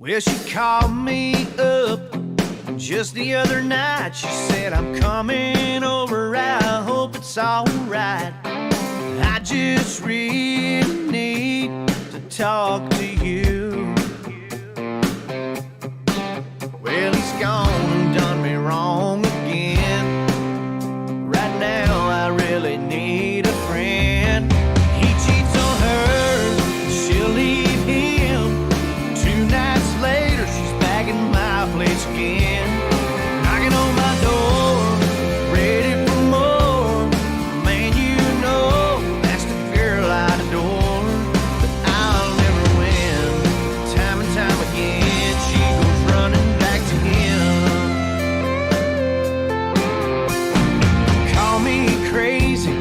Well, she called me up just the other night. She said, I'm coming over, I hope it's alright. I just really need to talk to you. Well, he's gone and done me wrong again. Right now I really need a friend. He cheats on her, she'll leave him. 2 nights later she's back in my place again, knocking on my door, ready for more. Man, you know that's the girl I adore, but I'll never win. Time and time again she goes running back to him. Call me crazy,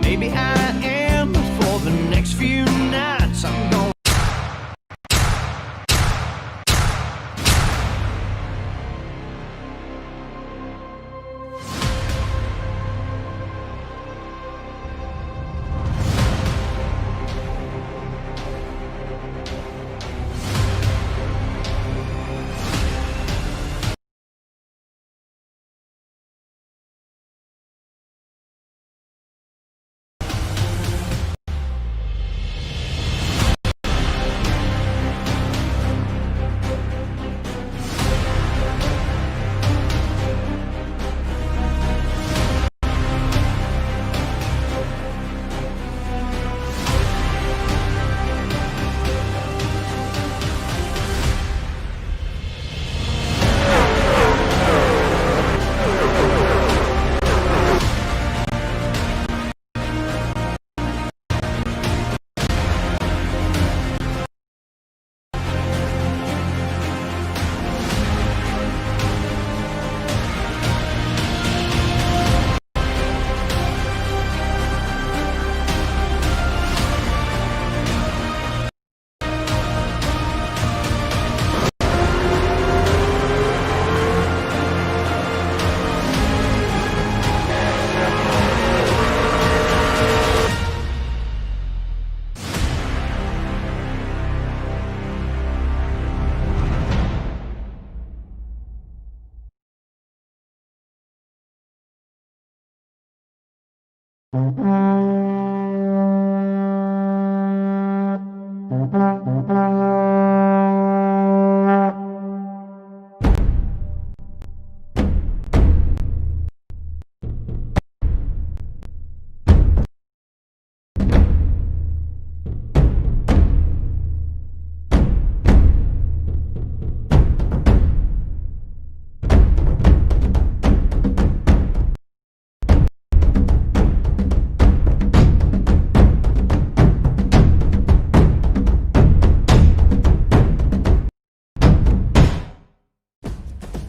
maybe I am, but for the next few nights I'm gonna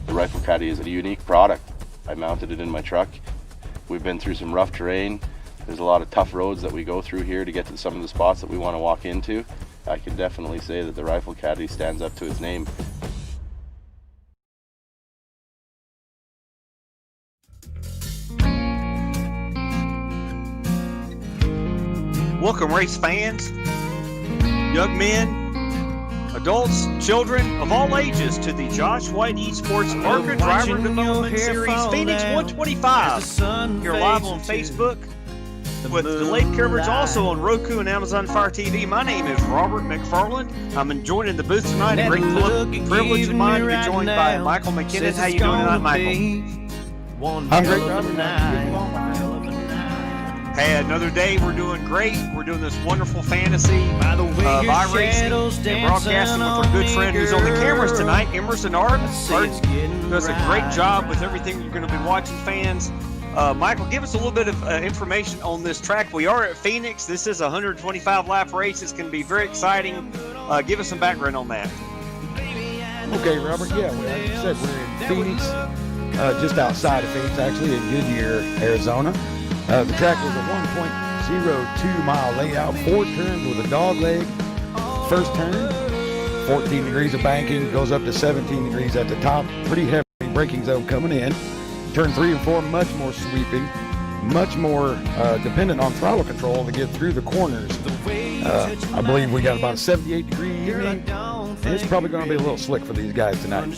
The Rifle Caddy is a unique product. I mounted it in my truck. We've been through some rough terrain. There's a lot of tough roads that we go through here to get to some of the spots that we want to walk into. I can definitely say that the Rifle Caddy stands up to its name. Welcome, race fans, young men, adults, children of all ages, to the Josh White Esports ARCA Driver Development Series Phoenix 125. You're live on Facebook with delayed coverage also on Roku and Amazon Fire TV. My name is Robert McFarland. I'm joined in the booth tonight. A great privilege of mine to be joined by Michael McKinnon. How you doing tonight, Michael? I'm great, Robert. Hey, another day. We're doing great. We're doing this wonderful fantasy by racing and broadcasting with our good friend who's on the cameras tonight, Emerson Ard. Does a great job with everything you're going to be watching, fans. Michael, give us a little bit of information on this track. We are at Phoenix. This is a 125-lap race. It's going to be very exciting. Give us some background on that. Okay, Robert. Yeah, like you said, we're in Phoenix, just outside of Phoenix, actually, in Goodyear, Arizona. The track was a 1.02 mile layout, 4 turns with a dog leg. First turn, 14 degrees of banking, goes up to 17 degrees at the top. Pretty heavy braking zone coming in. Turn 3 and 4, much more sweeping, much more dependent on throttle control to get through the corners. I believe we got about a 78 degree evening. And it's probably going to be a little slick for these guys tonight.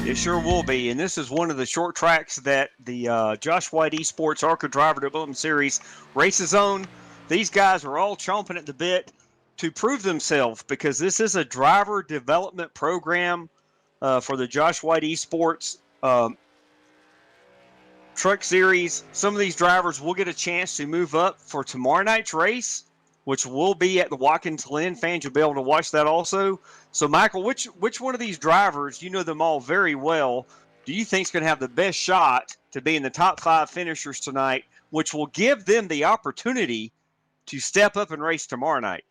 It sure will be, and this is one of the short tracks that the Josh White Esports ARCA Driver Development Series races on. These guys are all chomping at the bit to prove themselves because this is a driver development program for the Josh White Esports Truck Series. Some of these drivers will get a chance to move up for tomorrow night's race, which will be at the Watkins Glen. Fans, you'll be able to watch that also. So, Michael, which one of these drivers, you know them all very well, do you think is going to have the best shot to be in the top 5 finishers tonight, which will give them the opportunity to step up and race tomorrow night?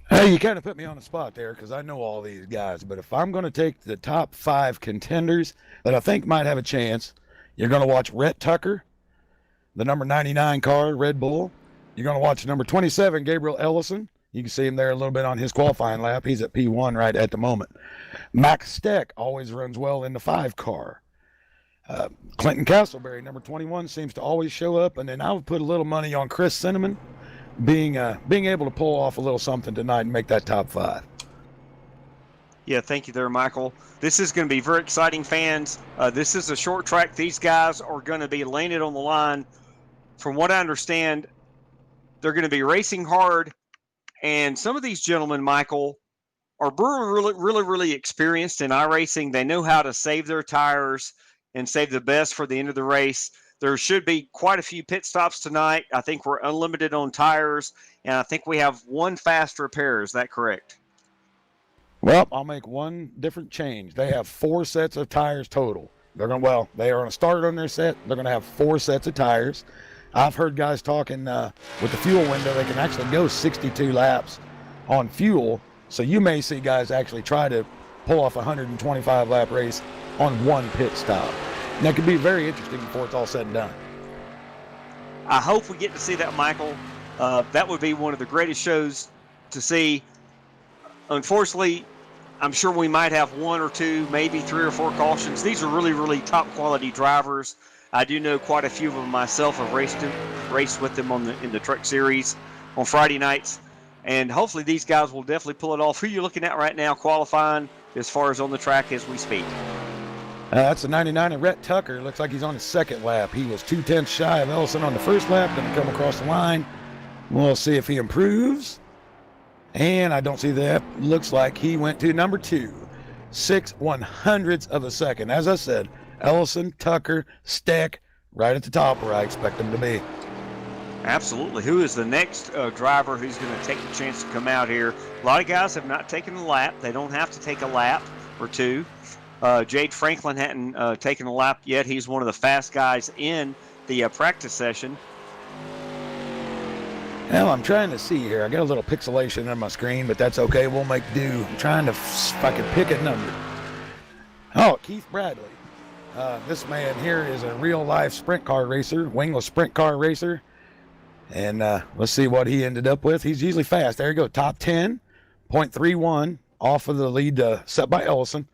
Hey, you kind of put me on the spot there because I know all these guys. But if I'm going to take the top 5 contenders that I think might have a chance, you're going to watch Rhett Tucker, the number 99 car, Red Bull. You're going to watch number 27, Gabriel Ellison. You can see him there a little bit on his qualifying lap. He's at P1 right at the moment. Max Steck always runs well in the 5 car. Clinton Castleberry, number 21, seems to always show up. And then I would put a little money on Chris Cinnamon being able to pull off a little something tonight and make that top 5. Yeah, thank you there, Michael. This is going to be very exciting, fans. This is a short track. These guys are going to be laying it on the line. From what I understand, they're going to be racing hard. And some of these gentlemen, Michael, are really experienced in iRacing. They know how to save their tires and save the best for the end of the race. There should be quite a few pit stops tonight. I think we're unlimited on tires, and I think we have one fast repair. Is that correct? Well, I'll make one different change. They have 4 sets of tires total. They are going to start on their set. They're going to have 4 sets of tires. I've heard guys talking with the fuel window, they can actually go 62 laps on fuel. So you may see guys actually try to pull off a 125 lap race on one pit stop. And that could be very interesting before it's all said and done. I hope we get to see that, Michael. That would be one of the greatest shows to see. Unfortunately, I'm sure we might have 1 or 2, maybe 3 or 4 cautions. These are really top quality drivers. I do know quite a few of them myself. I've raced with them in the truck series on Friday nights. And hopefully these guys will definitely pull it off. Who you're looking at right now qualifying as far as on the track as we speak? That's a 99 of Rhett Tucker. Looks like he's on his 2nd lap. He was 2/10 shy of Ellison on the 1st lap. Going to come across the line. We'll see if he improves. And I don't see that. Looks like he went to number 2. 6/100ths of a second. As I said, Ellison, Tucker, Steck, right at the top where I expect them to be. Absolutely. Who is the next driver who's going to take the chance to come out here? A lot of guys have not taken a lap. They don't have to take a lap or 2. Jade Franklin hadn't taken a lap yet. He's one of the fast guys in the practice session. Well, I'm trying to see here. I got a little pixelation on my screen, but that's okay. We'll make do. I'm trying to, if I can pick a number. Oh, Keith Bradley. This man here is a real-life sprint car racer, wingless sprint car racer. And let's see what he ended up with. He's usually fast. There you go, top 10, 0.31 off of the lead set by Ellison.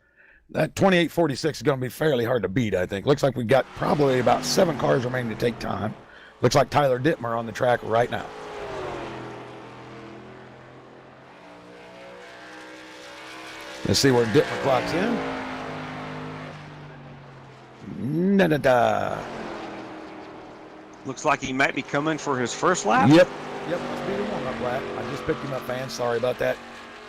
That 28.46 is going to be fairly hard to beat, I think. Looks like we've got probably about 7 cars remaining to take time. Looks like Tyler Dittmer on the track right now. Let's see where Dittmer clocks in. Looks like he might be coming for his first lap. Yep, must be the warm-up lap. I just picked him up, fans. Sorry about that.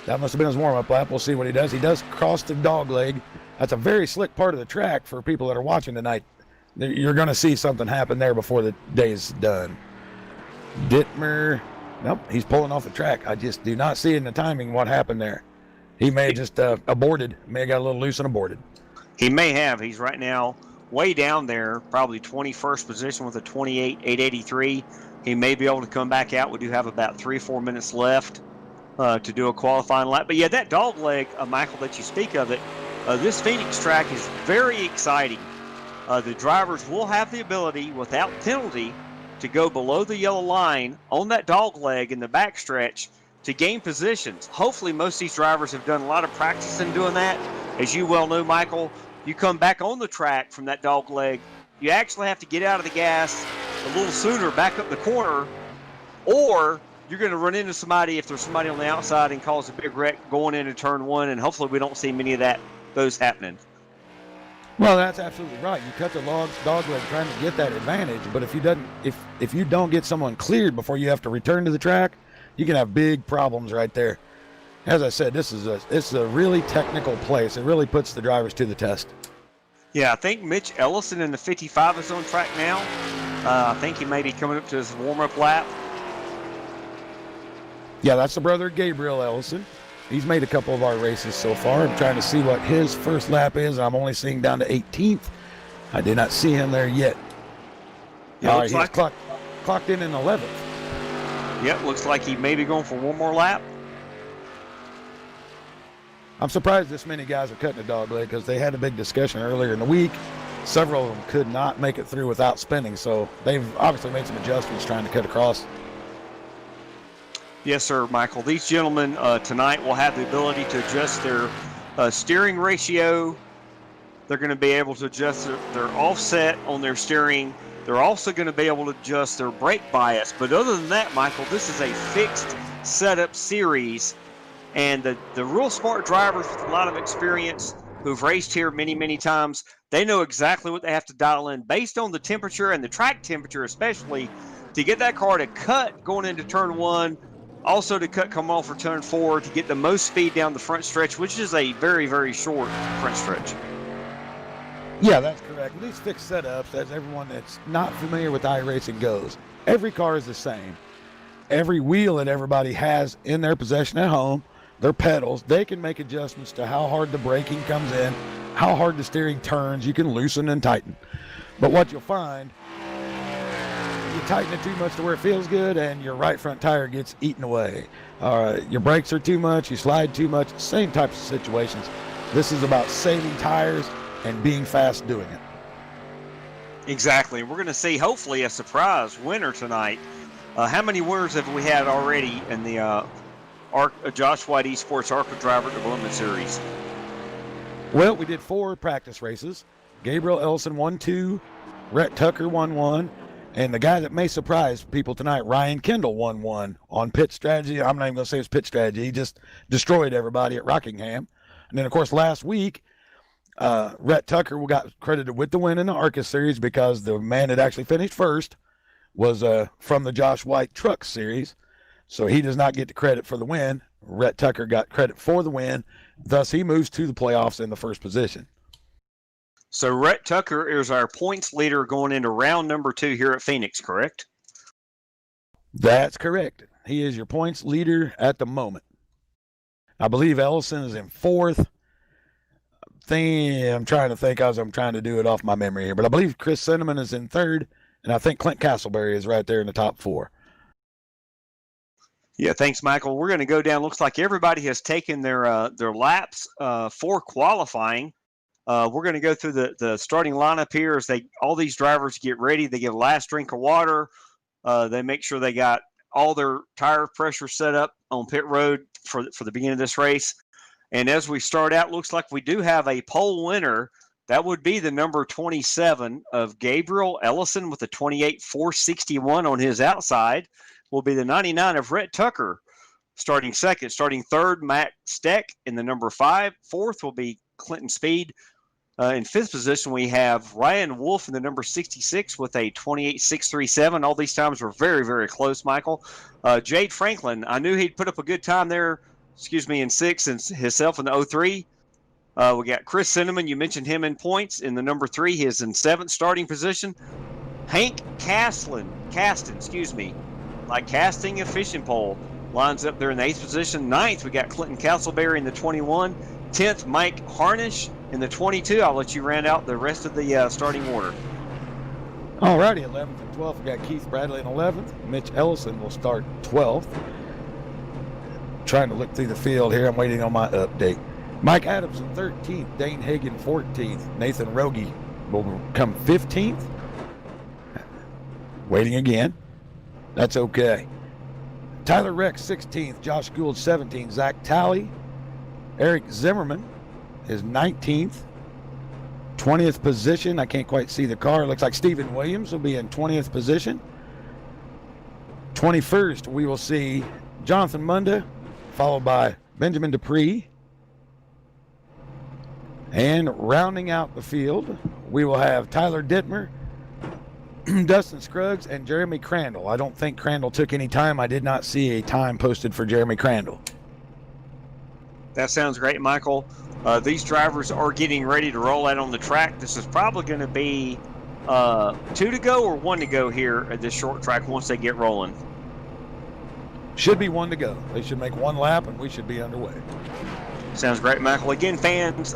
That must have been his warm-up lap. We'll see what he does. He does cross the dog leg. That's a very slick part of the track for people that are watching tonight. You're going to see something happen there before the day is done. Dittmer, nope, he's pulling off the track. I just do not see in the timing what happened there. He may have just aborted, may have got a little loose and aborted. He may have. He's right now way down there, probably 21st position with a 28.883. He may be able to come back out. We do have about 3 or 4 minutes left to do a qualifying lap. But yeah, that dog leg, Michael, that you speak of it, this Phoenix track is very exciting. The drivers will have the ability, without penalty, to go below the yellow line on that dog leg in the backstretch to gain positions. Hopefully most of these drivers have done a lot of practice in doing that. As you well know, Michael, you come back on the track from that dog leg, you actually have to get out of the gas a little sooner back up the corner, or you're going to run into somebody if there's somebody on the outside and cause a big wreck going into turn one, and hopefully we don't see many of those happening. Well, that's absolutely right. You cut the dog leg trying to get that advantage, but if you don't get someone cleared before you have to return to the track, you can have big problems right there. As I said, this is a really technical place. It really puts the drivers to the test. Yeah, I think Mitch Ellison in the 55 is on track now. I think he may be coming up to his warm-up lap. Yeah, that's the brother of Gabriel Ellison. He's made a couple of our races so far. I'm trying to see what his first lap is. I'm only seeing down to 18th. I did not see him there yet. Yeah, He's clocked in 11th. Yep, looks like he may be going for one more lap. I'm surprised this many guys are cutting a dog leg because they had a big discussion earlier in the week. Several of them could not make it through without spinning, so they've obviously made some adjustments trying to cut across. Yes, sir, Michael. These gentlemen tonight will have the ability to adjust their steering ratio. They're going to be able to adjust their offset on their steering. They're also going to be able to adjust their brake bias. But other than that, Michael, this is a fixed setup series. And the real smart drivers with a lot of experience who've raced here many, many times, they know exactly what they have to dial in based on the temperature and the track temperature especially to get that car to cut going into turn one. Also to come off for turn 4 to get the most speed down the front stretch, which is a very, very short front stretch. Yeah, that's correct. These fixed setups, as everyone that's not familiar with iRacing goes, every car is the same. Every wheel that everybody has in their possession at home, their pedals, they can make adjustments to how hard the braking comes in, how hard the steering turns. You can loosen and tighten. But what you'll find, you tighten it too much to where it feels good and your right front tire gets eaten away. Your brakes are too much, you slide too much, same types of situations. This is about saving tires and being fast doing it. Exactly. We're going to see hopefully a surprise winner tonight. How many winners have we had already in the Josh White Esports ARCA Driver Development Series? Well, we did 4 practice races. Gabriel Ellison won 2, Rhett Tucker won 1, and the guy that may surprise people tonight, Ryan Kendall, won 1 on pit strategy. I'm not even going to say it's pit strategy. He just destroyed everybody at Rockingham. And then, of course, last week, Rhett Tucker got credited with the win in the ARCA series because the man that actually finished first was from the Josh White Truck series. So he does not get the credit for the win. Rhett Tucker got credit for the win. Thus, he moves to the playoffs in the first position. So Rhett Tucker is our points leader going into round number 2 here at Phoenix, correct? That's correct. He is your points leader at the moment. I believe Ellison is in 4th. I'm trying to think as I'm trying to do it off my memory here, but I believe Chris Cinnamon is in 3rd, and I think Clint Castleberry is right there in the top 4. Yeah, thanks, Michael. We're going to go down. Looks like everybody has taken their laps for qualifying. We're going to go through the starting lineup here as all these drivers get ready. They get a last drink of water. They make sure they got all their tire pressure set up on pit road for the beginning of this race. And as we start out, looks like we do have a pole winner. That would be the number 27 of Gabriel Ellison with a 28.461 on his outside. Will be the 99 of Rhett Tucker starting second. Starting third, Matt Steck in the number 5. Fourth will be Clinton Speed. In 5th position, we have Ryan Wolf in the number 66 with a 28.637. All these times were very, very close, Michael. Jade Franklin, I knew he'd put up a good time there, in 6 and himself in the 03. We got Chris Cinnamon. You mentioned him in points. In the number 3, he is in 7th starting position. Hank Caston, like casting a fishing pole, lines up there in the 8th position. 9th, we got Clinton Castleberry in the 21. 10th, Mike Harnish in the 22. I'll let you round out the rest of the starting order. All righty, 11th and 12th, we got Keith Bradley in 11th. Mitch Ellison will start 12th. Trying to look through the field here. I'm waiting on my update. Mike Adams in 13th. Dane Hagan 14th. Nathan Rogie will come 15th. Waiting again. That's okay. Tyler Rex 16th. Josh Gould 17th. Zach Talley. Eric Zimmerman is 19th. 20th position. I can't quite see the car. It looks like Stephen Williams will be in 20th position. 21st, we will see Jonathan Munda, followed by Benjamin Dupree. And rounding out the field, we will have Tyler Dittmer, Dustin Scruggs, and Jeremy Crandall. I don't think Crandall took any time. I did not see a time posted for Jeremy Crandall. That sounds great, Michael. These drivers are getting ready to roll out on the track. This is probably going to be 2 to go or 1 to go here at this short track once they get rolling. Should be 1 to go. They should make 1 lap, and we should be underway. Sounds great, Michael. Again, fans,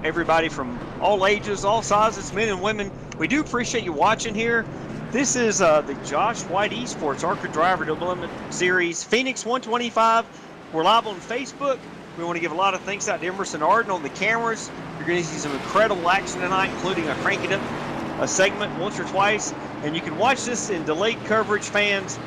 everybody from all ages, all sizes, men and women, we do appreciate you watching here. This is the Josh White Esports ARCA Driver Development Series Phoenix 125. We're live on Facebook. We want to give a lot of thanks out to Emerson Arden on the cameras. You're going to see some incredible action tonight, including a Crank It Up a segment once or twice. And you can watch this in delayed coverage, fans,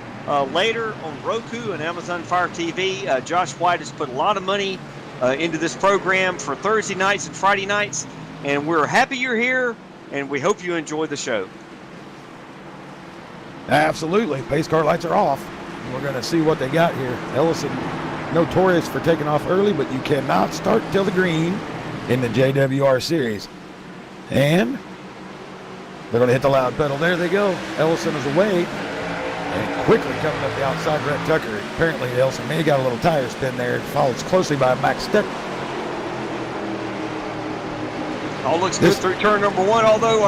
later on Roku and Amazon Fire TV. Josh White has put a lot of money into this program for Thursday nights and Friday nights, and we're happy you're here, and we hope you enjoy the show. Absolutely. Pace car lights are off. We're going to see what they got here. Ellison, notorious for taking off early, but you cannot start till the green in the JWR series. And they're going to hit the loud pedal. There they go. Ellison is away. And quickly coming up the outside, Brett Tucker. Apparently, Ellison may have got a little tire spin there. Followed closely by Max Steck. All looks good through turn number 1, although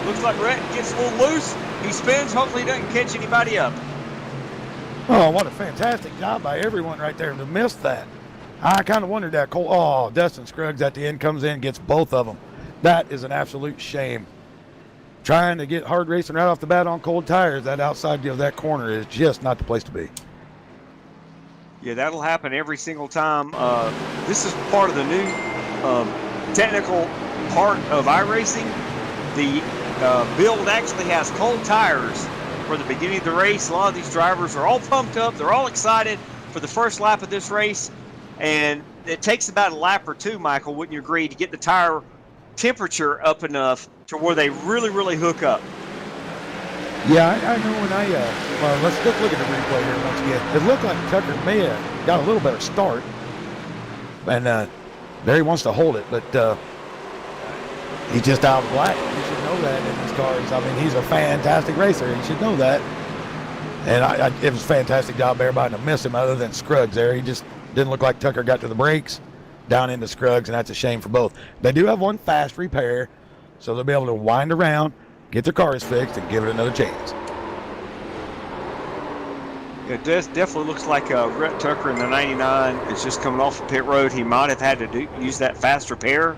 looks like Brett gets a little loose. He spins. Hopefully, he doesn't catch anybody up. Oh, what a fantastic job by everyone right there to miss that. I kind of wondered that. Dustin Scruggs at the end comes in, gets both of them. That is an absolute shame. Trying to get hard racing right off the bat on cold tires, that outside of that corner is just not the place to be. Yeah, that'll happen every single time. This is part of the new technical part of iRacing. The build actually has cold tires for the beginning of the race. A lot of these drivers are all pumped up. They're all excited for the first lap of this race. And it takes about a lap or 2, Michael, wouldn't you agree, to get the tire temperature up enough to where they really, really hook up. Yeah, I know when let's look at the replay here once again. It looked like Tucker may have got a little better start. And there he wants to hold it, but he's just out of black. You should know that in his cars. I mean, he's a fantastic racer. You should know that. And it was a fantastic job by everybody to miss him other than Scruggs there. He just didn't look like Tucker got to the brakes down into Scruggs, and that's a shame for both. They do have 1 fast repair, so they'll be able to wind around, get their cars fixed, and give it another chance. It definitely looks like Brett Tucker in the 99 is just coming off the pit road. He might have had to use that fast repair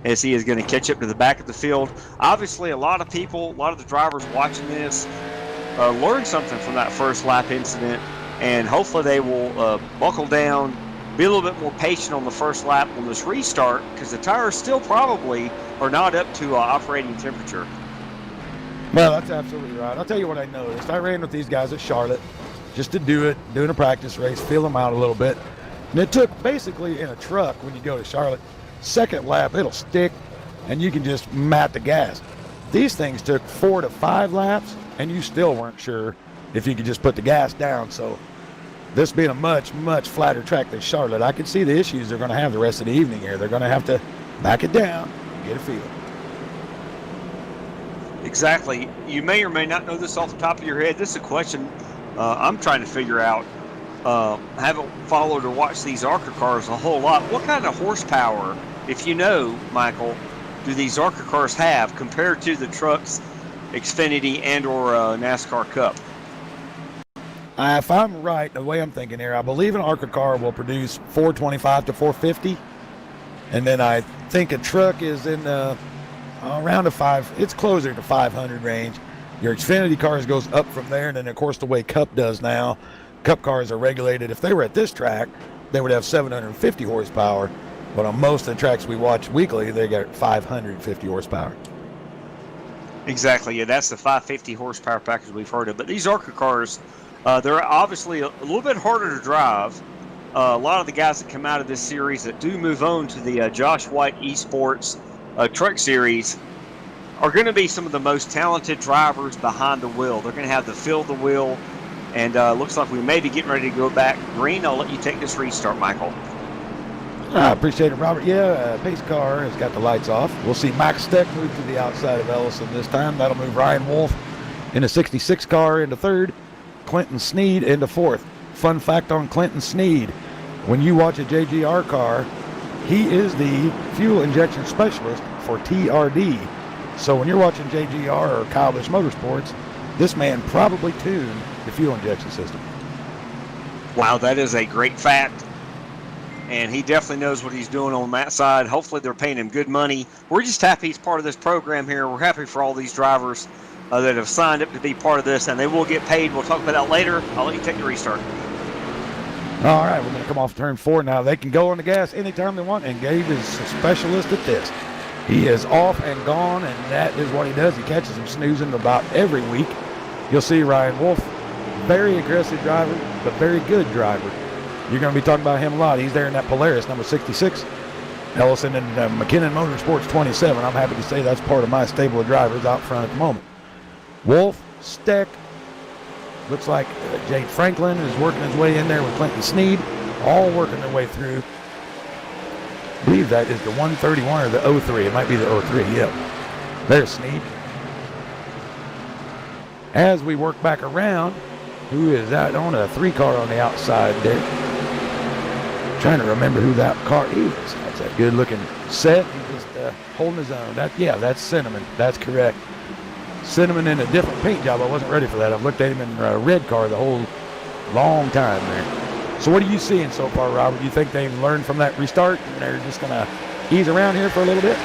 as he is going to catch up to the back of the field. Obviously, a lot of the drivers watching this learned something from that first lap incident, and hopefully they will buckle down, be a little bit more patient on the first lap on this restart, because the tires still probably are not up to operating temperature. Well, that's absolutely right. I'll tell you what I noticed. I ran with these guys at Charlotte just to doing a practice race, feel them out a little bit. And it took basically in a truck when you go to Charlotte, second lap, it'll stick and you can just mat the gas. These things took 4 to 5 laps and you still weren't sure if you could just put the gas down. So this being a much, much flatter track than Charlotte, I can see the issues they're going to have the rest of the evening here. They're going to have to back it down and get a feel. Exactly. You may or may not know this off the top of your head. This is a question I'm trying to figure out. Haven't followed or watched these ARCA cars a whole lot. What kind of horsepower, if you know, Michael, do these ARCA cars have compared to the trucks, Xfinity and or NASCAR Cup? If I'm right, the way I'm thinking here, I believe an ARCA car will produce 425 to 450. And then I think a truck is in around it's closer to 500 range. Your Xfinity cars goes up from there. And then, of course, the way Cup does now, Cup cars are regulated. If they were at this track, they would have 750 horsepower. But on most of the tracks we watch weekly, they got 550 horsepower. Exactly. Yeah, that's the 550 horsepower package we've heard of. But these ARCA cars, they're obviously a little bit harder to drive. A lot of the guys that come out of this series that do move on to the Josh White Esports Truck Series are going to be some of the most talented drivers behind the wheel. They're going to have the feel of the wheel. And looks like we may be getting ready to go back green. I'll let you take this restart, Michael. I appreciate it, Robert. Yeah, pace car has got the lights off. We'll see Max Steck move to the outside of Ellison this time. That'll move Ryan Wolf in a 66 car into third, Clinton Sneed into fourth. Fun fact on Clinton Sneed, when you watch a JGR car, he is the fuel injection specialist for TRD. So when you're watching JGR or Kyle Busch Motorsports, this man probably tuned the fuel injection system. Wow, that is a great fact. And he definitely knows what he's doing on that side. Hopefully they're paying him good money. We're just happy he's part of this program here. We're happy for all these drivers that have signed up to be part of this, and they will get paid. We'll talk about that later. I'll let you take the restart. All right, we're going to come off turn 4 now. They can go on the gas anytime they want, and Gabe is a specialist at this. He is off and gone, and that is what he does. He catches them snoozing about every week. You'll see Ryan Wolf, very aggressive driver, but very good driver. You're going to be talking about him a lot. He's there in that Polaris, number 66. Ellison and McKinnon Motorsports 27. I'm happy to say that's part of my stable of drivers out front at the moment. Wolf, Steck, looks like Jade Franklin is working his way in there with Clinton Sneed, all working their way through. I believe that is the 131 or the 03. It might be the 03, yeah. There's Sneed. As we work back around, who is that on a 3 car on the outside there? Trying to remember who that car is. That's a good looking set. He's just holding his own. That's Cinnamon. That's correct. Cinnamon in a different paint job. I wasn't ready for that. I've looked at him in a red car the whole long time there. So what are you seeing so far, Robert? You think they've learned from that restart and they're just going to ease around here for a little bit?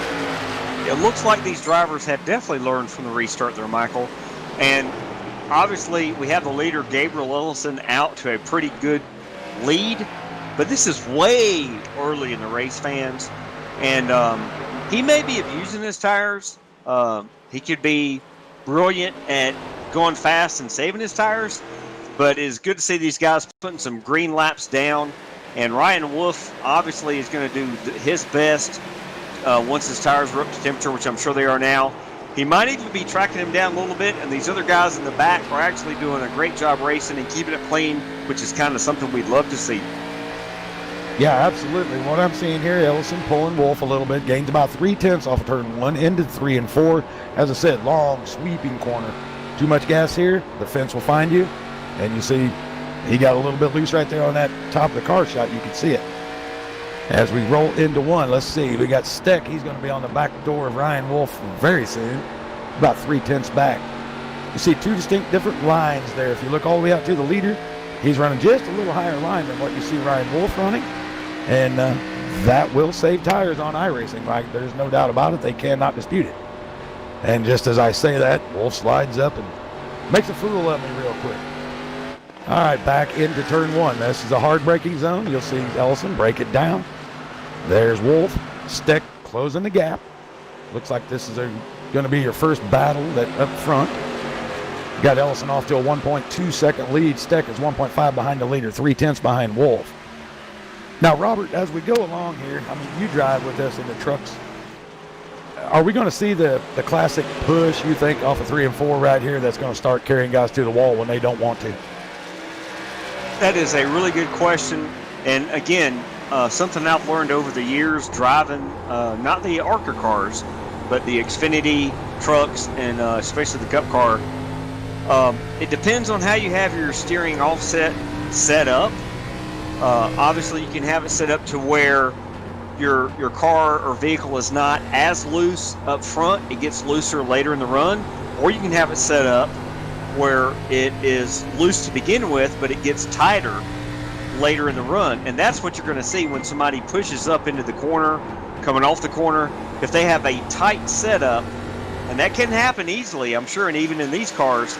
It looks like these drivers have definitely learned from the restart there, Michael. And obviously we have the leader, Gabriel Ellison, out to a pretty good lead. But this is way early in the race, fans. And he may be abusing his tires. He could be brilliant at going fast and saving his tires. But it's good to see these guys putting some green laps down. And Ryan Wolf obviously is going to do his best once his tires are up to temperature, which I'm sure they are now. He might even be tracking him down a little bit. And these other guys in the back are actually doing a great job racing and keeping it clean, which is kind of something we'd love to see. Yeah, absolutely. What I'm seeing here, Ellison pulling Wolf a little bit, gains about 3/10 off of turn 1, into 3 and 4. As I said, long, sweeping corner. Too much gas here, the fence will find you. And you see, he got a little bit loose right there on that top of the car shot. You can see it. As we roll into 1, let's see. We got Steck. He's going to be on the back door of Ryan Wolf very soon, about 3/10 back. You see 2 distinct different lines there. If you look all the way out to the leader, he's running just a little higher line than what you see Ryan Wolf running. And that will save tires on iRacing. Like, there's no doubt about it. They cannot dispute it. And just as I say that, Wolf slides up and makes a fool of me real quick. All right, back into turn 1. This is a hard braking zone. You'll see Ellison break it down. There's Wolf. Steck closing the gap. Looks like this is going to be your first battle that up front. Got Ellison off to a 1.2 second lead. Steck is 1.5 behind the leader, 3/10 behind Wolf. Now, Robert, as we go along here, I mean, you drive with us in the trucks. Are we going to see the classic push, you think, off of 3 and 4 right here that's going to start carrying guys to the wall when they don't want to? That is a really good question. And again, something I've learned over the years driving, not the ARCA cars, but the Xfinity trucks and especially the Cup car. It depends on how you have your steering offset set up. Obviously, you can have it set up to where your car or vehicle is not as loose up front. It gets looser later in the run. Or you can have it set up where it is loose to begin with, but it gets tighter later in the run. And that's what you're going to see when somebody pushes up into the corner, coming off the corner. If they have a tight setup, and that can happen easily, I'm sure, and even in these cars,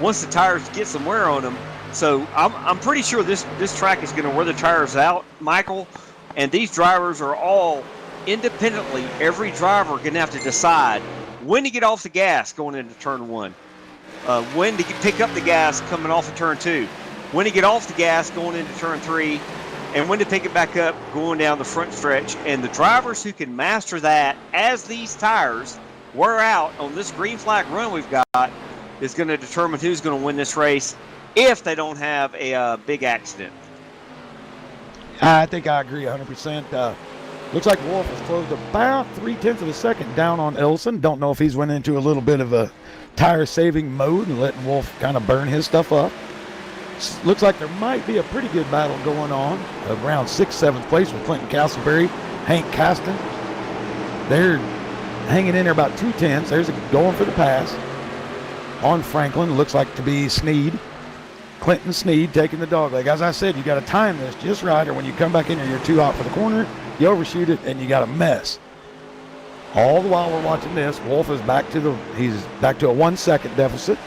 once the tires get some wear on them. So I'm pretty sure this track is going to wear the tires out, Michael, and these drivers are all independently, every driver going to have to decide when to get off the gas going into turn 1, when to pick up the gas coming off of turn 2, when to get off the gas going into turn 3, and when to pick it back up going down the front stretch. And the drivers who can master that as these tires wear out on this green flag run we've got is going to determine who's going to win this race. if they don't have a big accident. I think I agree 100%. Looks like Wolf has closed about 0.3 of a second down on Ellison. Don't know if he's went into a little bit of a tire-saving mode and letting Wolf kind of burn his stuff up. Looks like there might be a pretty good battle going on around 6th, 7th place with Clinton Castleberry, Hank Caston. They're hanging in there about 2/10. There's going for the pass on Franklin. Looks like to be Sneed. Clinton Sneed taking the dog leg. As I said, you got to time this just right, or when you come back in here, you're too hot for the corner, you overshoot it, and you got a mess. All the while we're watching this, Wolf is he's back to a 1 second deficit.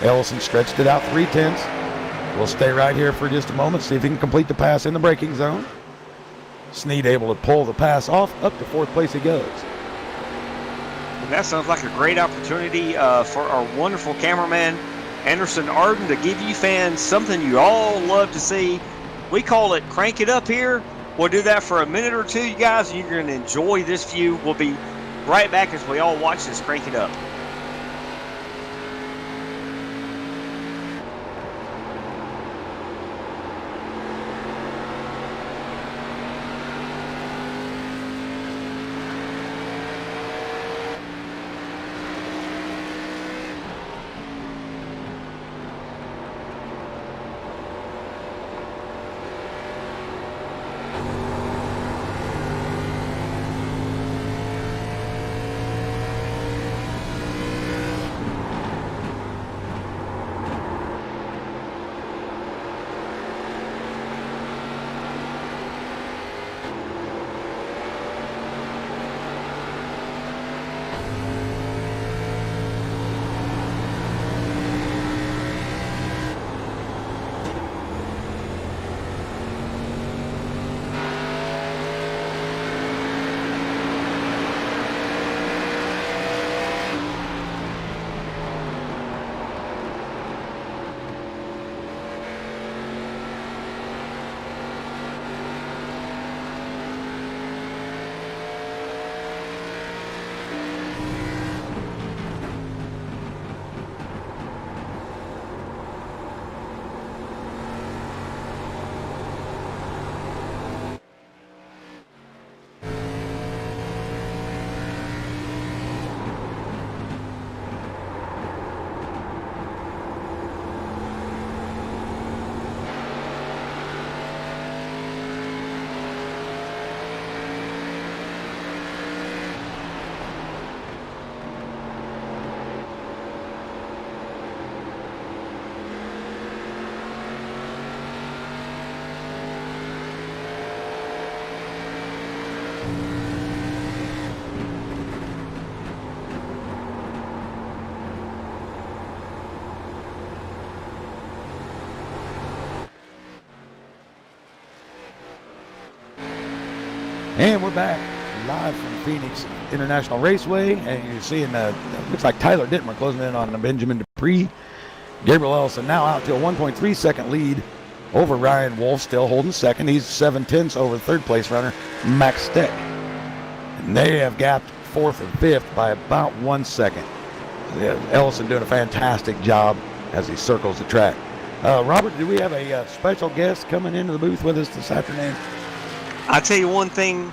Ellison stretched it out 0.3. We'll stay right here for just a moment, see if he can complete the pass in the braking zone. Sneed able to pull the pass off, up to 4th place he goes. And that sounds like a great opportunity for our wonderful cameraman, Anderson Arden, to give you fans something you all love to see. We call it Crank It Up here. We'll do that for a minute or two, you guys, and you're going to enjoy this view. We'll be right back as we all watch this Crank It Up. And we're back live from Phoenix International Raceway, and you're seeing looks like Tyler Dittmer closing in on Benjamin Dupree. Gabriel Ellison now out to a 1.3 second lead over Ryan Wolf, still holding second. He's 7/10 over third place runner Max Steck. And they have gapped 4th and 5th by about 1 second. Ellison doing a fantastic job as he circles the track. Robert, do we have a special guest coming into the booth with us this afternoon? I tell you one thing,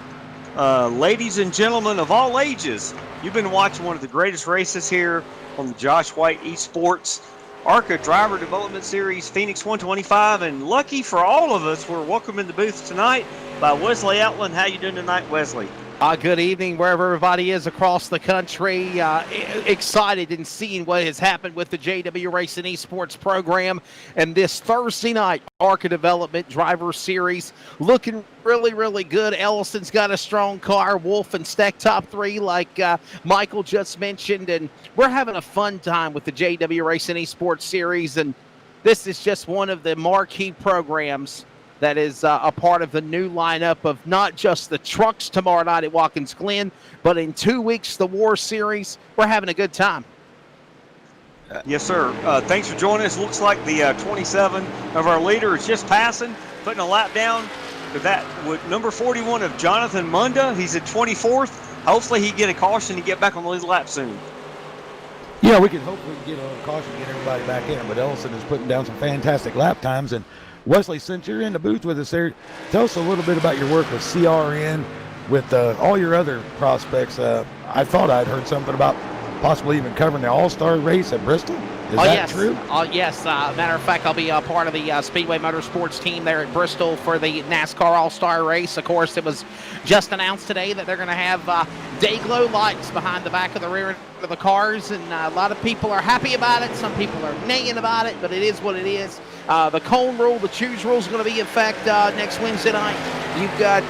ladies and gentlemen of all ages, you've been watching one of the greatest races here on the Josh White Esports ARCA Driver Development Series Phoenix 125, and lucky for all of us, we're welcome in the booth tonight by Wesley Outland. How you doing tonight, Wesley? Good evening, wherever everybody is across the country. Excited in seeing what has happened with the JW Racing Esports program. And this Thursday night, ARCA Development Driver Series, looking really, really good. Ellison's got a strong car. Wolf and Steck top 3, like Michael just mentioned. And we're having a fun time with the JW Racing Esports Series. And this is just one of the marquee programs that is a part of the new lineup of not just the trucks tomorrow night at Watkins Glen, but in 2 weeks, the War Series. We're having a good time. Yes, sir. Thanks for joining us. Looks like the 27 of our leader is just passing, putting a lap down with that with number 41 of Jonathan Munda. He's at 24th. Hopefully he get a caution and get back on the lead lap soon. Yeah, we can hopefully get a caution, get everybody back in. But Ellison is putting down some fantastic lap times. And Wesley, since you're in the booth with us there, tell us a little bit about your work with CRN, with all your other prospects. I thought I'd heard something about possibly even covering the All-Star race at Bristol. Is that yes. true? Yes. Matter of fact, I'll be a part of the Speedway Motorsports team there at Bristol for the NASCAR All-Star race. Of course, it was just announced today that they're going to have day glow lights behind the back of the rear end of the cars, and a lot of people are happy about it. Some people are neighing about it, but it is what it is. The cone rule, the choose rule is going to be in effect next Wednesday night. You've got,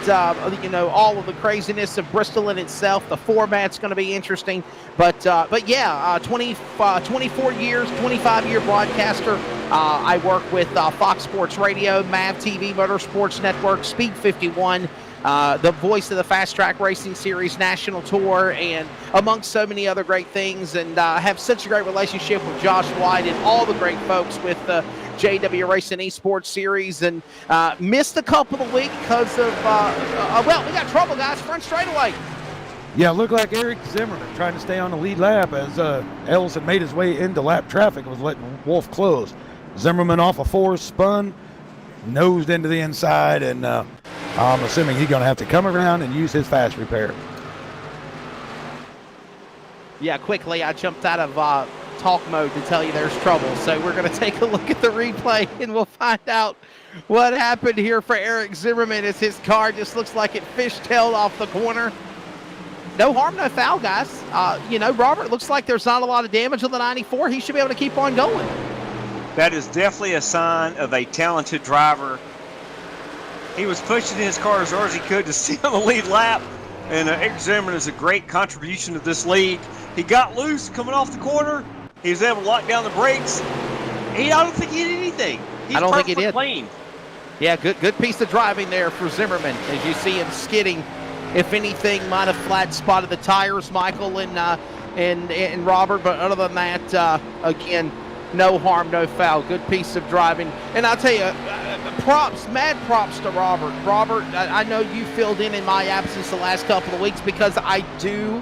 all of the craziness of Bristol in itself. The format's going to be interesting. But yeah, 24 years, 25-year broadcaster. I work with Fox Sports Radio, MAV TV, Motorsports Network, Speed 51, the voice of the Fast Track Racing Series National Tour, and amongst so many other great things. And I have such a great relationship with Josh White and all the great folks with JW Racing Esports Series, and missed a couple of weeks because of, we got trouble, guys, front straightaway. Yeah, it looked like Eric Zimmerman trying to stay on the lead lap as Ellison made his way into lap traffic and was letting Wolf close. Zimmerman off a 4, spun, nosed into the inside, and I'm assuming he's going to have to come around and use his fast repair. Yeah, quickly, I jumped out of talk mode to tell you there's trouble. So we're going to take a look at the replay, and we'll find out what happened here for Eric Zimmerman as his car just looks like it fishtailed off the corner. No harm, no foul, guys. Robert, looks like there's not a lot of damage on the 94. He should be able to keep on going. That is definitely a sign of a talented driver. He was pushing his car as hard as he could to stay on the lead lap, and Eric Zimmerman is a great contribution to this league. He got loose coming off the corner. He was able to lock down the brakes. I don't think he did anything. I don't think he did. Clean. Yeah, good piece of driving there for Zimmerman. As you see him skidding, if anything, might have flat spotted the tires, Michael and Robert. But other than that, again, no harm, no foul. Good piece of driving. And I'll tell you, mad props to Robert. Robert, I know you filled in my absence the last couple of weeks because I do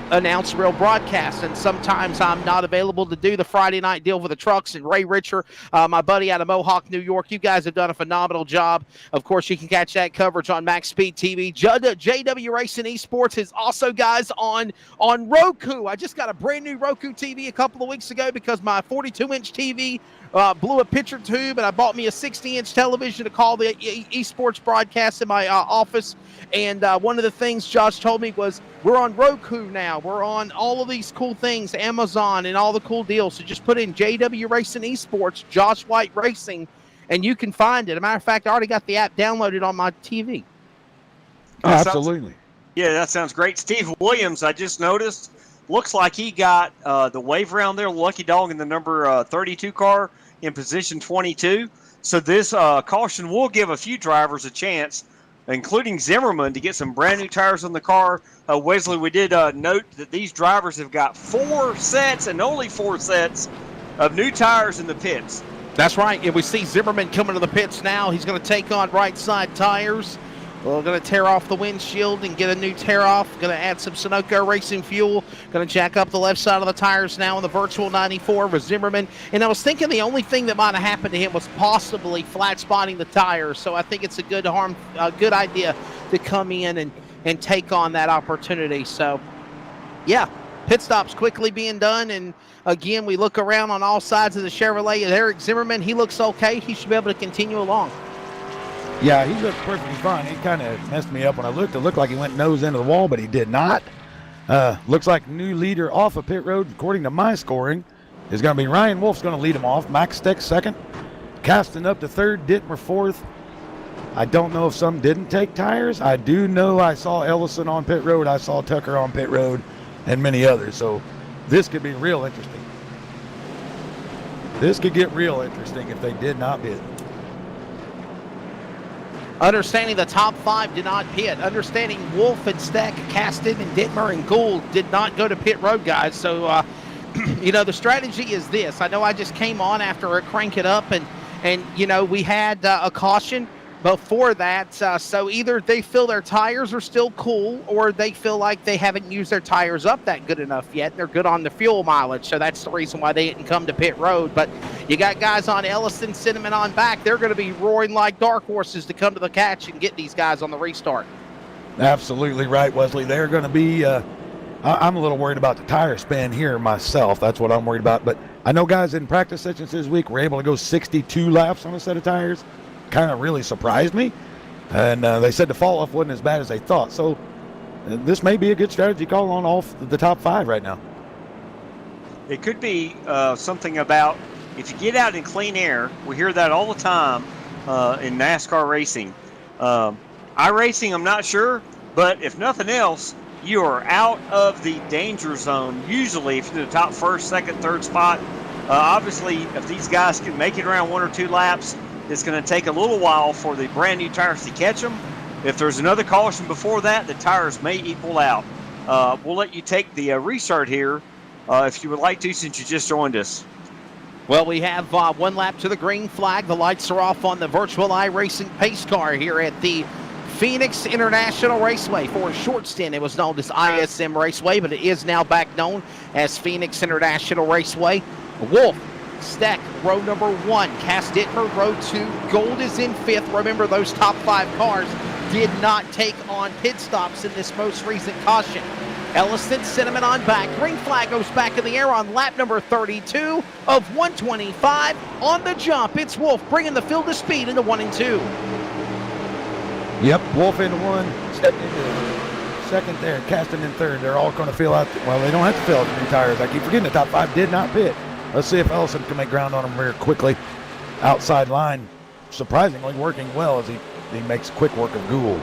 announce real broadcasts, and sometimes I'm not available to do the Friday night deal for the trucks. And Ray Richer, my buddy out of Mohawk, New York, you guys have done a phenomenal job. Of course, you can catch that coverage on Max Speed TV. JW Racing Esports is also, guys, on Roku. I just got a brand new Roku TV a couple of weeks ago because my 42-inch TV blew a picture tube, and I bought me a 60-inch television to call the esports broadcast in my office. And one of the things Josh told me was, we're on Roku now. We're on all of these cool things, Amazon and all the cool deals. So just put in JW Racing Esports, Josh White Racing, and you can find it. As a matter of fact, I already got the app downloaded on my TV. Oh, absolutely. That sounds great. Steve Williams, I just noticed, looks like he got the wave round there, Lucky Dog in the number 32 car in position 22. So this caution will give a few drivers a chance, including Zimmerman, to get some brand new tires on the car. Wesley, we did note that these drivers have got 4 sets and only 4 sets of new tires in the pits. That's right. And we see Zimmerman coming to the pits now. He's going to take on right side tires. We're going to tear off the windshield and get a new tear off. Going to add some Sunoco Racing fuel. Going to jack up the left side of the tires now in the virtual 94 with Zimmerman. And I was thinking the only thing that might have happened to him was possibly flat spotting the tires. So I think it's a good idea to come in and take on that opportunity. So, yeah, pit stops quickly being done. And again, we look around on all sides of the Chevrolet. And Eric Zimmerman, he looks okay. He should be able to continue along. Yeah, he looked perfectly fine. He kind of messed me up when I looked. It looked like he went nose into the wall, but he did not. Looks like new leader off of pit road, according to my scoring, is going to be Ryan Wolf's going to lead him off. Max Steck second. Casting up to third. Dittmer fourth. I don't know if some didn't take tires. I do know I saw Ellison on pit road. I saw Tucker on pit road and many others. So this could be real interesting. This could get real interesting if they did not pit. Understanding the top 5 did not pit. Understanding Wolf and Steck, Caston and Dittmer and Gould did not go to pit road, guys. So, the strategy is this. I know I just came on after I crank it up and we had a caution. before that. So either they feel their tires are still cool, or they feel like they haven't used their tires up that good enough yet. They're good on the fuel mileage, so that's the reason why they didn't come to pit road. But you got guys on Ellison, Cinnamon on back. They're going to be roaring like dark horses to come to the catch and get these guys on the restart. Absolutely right, Wesley. They're going to be I'm a little worried about the tire span here myself. That's what I'm worried about. But I know guys in practice sessions this week were able to go 62 laps on a set of tires. Kind of really surprised me. And they said the fall off wasn't as bad as they thought. So this may be a good strategy call on all the top 5 right now. It could be something about if you get out in clean air. We hear that all the time in NASCAR racing. iRacing, I'm not sure, but if nothing else, you are out of the danger zone. Usually, if you're in the top 1st, 2nd, 3rd spot, obviously, if these guys can make it around 1 or 2 laps, it's going to take a little while for the brand new tires to catch them. If there's another caution before that, the tires may equal out. We'll let you take the restart here if you would like to, since you just joined us. Well, we have 1 lap to the green flag. The lights are off on the virtual iRacing pace car here at the Phoenix International Raceway. For a short stint, it was known as ISM Raceway, but it is now back known as Phoenix International Raceway. Wolf, Steck, row number 1. Cass Dittmer, row 2. Gold is in 5th. Remember, those top 5 cars did not take on pit stops in this most recent caution. Ellison, Cinnamon on back. Green flag goes back in the air on lap number 32 of 125. On the jump, it's Wolf bringing the field to speed into 1 and 2. Yep, Wolf into 1, Steck into 2nd there, Caston in 3rd. They're all going to fill out, well, they don't have to fill out the new tires. I keep forgetting the top 5 did not pit. Let's see if Ellison can make ground on them very quickly. Outside line, surprisingly working well as he makes quick work of Gould.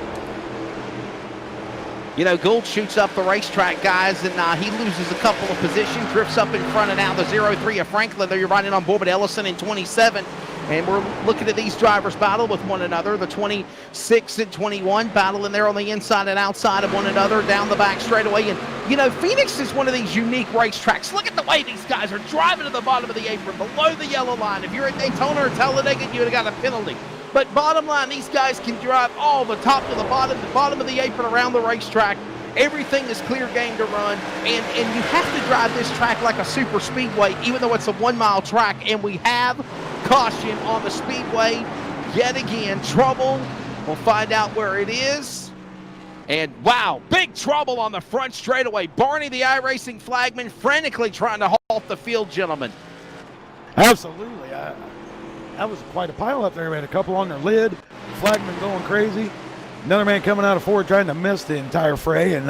You know, Gould shoots up the racetrack, guys, and he loses a couple of positions, drifts up in front and out the 0-3 of Franklin. There you're riding on board with Ellison in 27. And we're looking at these drivers battle with one another. The 26 and 21 battling there on the inside and outside of one another down the back straightaway. And, you know, Phoenix is one of these unique racetracks. Look at the way these guys are driving to the bottom of the apron, below the yellow line. If you're at Daytona or Talladega, you would have got a penalty. But bottom line, these guys can drive all the top to the bottom of the apron around the racetrack. Everything is clear game to run, and you have to drive this track like a super speedway, even though it's a 1-mile track. And we have caution on the speedway yet again. Trouble. We'll find out where it is. And wow, big trouble on the front straightaway. Barney, the iRacing flagman, frantically trying to halt the field, gentlemen. Absolutely. That was quite a pile up there. We had a couple on their lid. Flagman going crazy. Another man coming out of Ford trying to miss the entire fray, and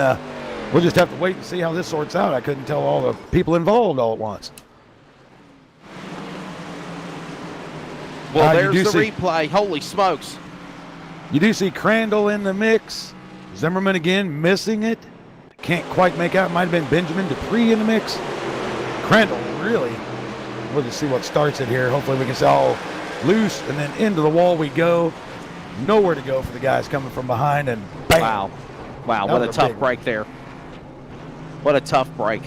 we'll just have to wait and see how this sorts out. I couldn't tell all the people involved all at once. Well, there's the replay. Holy smokes. You do see Crandall in the mix. Zimmerman again missing it. Can't quite make out. Might have been Benjamin Dupree in the mix. Crandall really. We'll just see what starts it here. Hopefully we can see all loose, and then into the wall we go. Nowhere to go for the guys coming from behind, and bam. Wow, what a tough break there. What a tough break.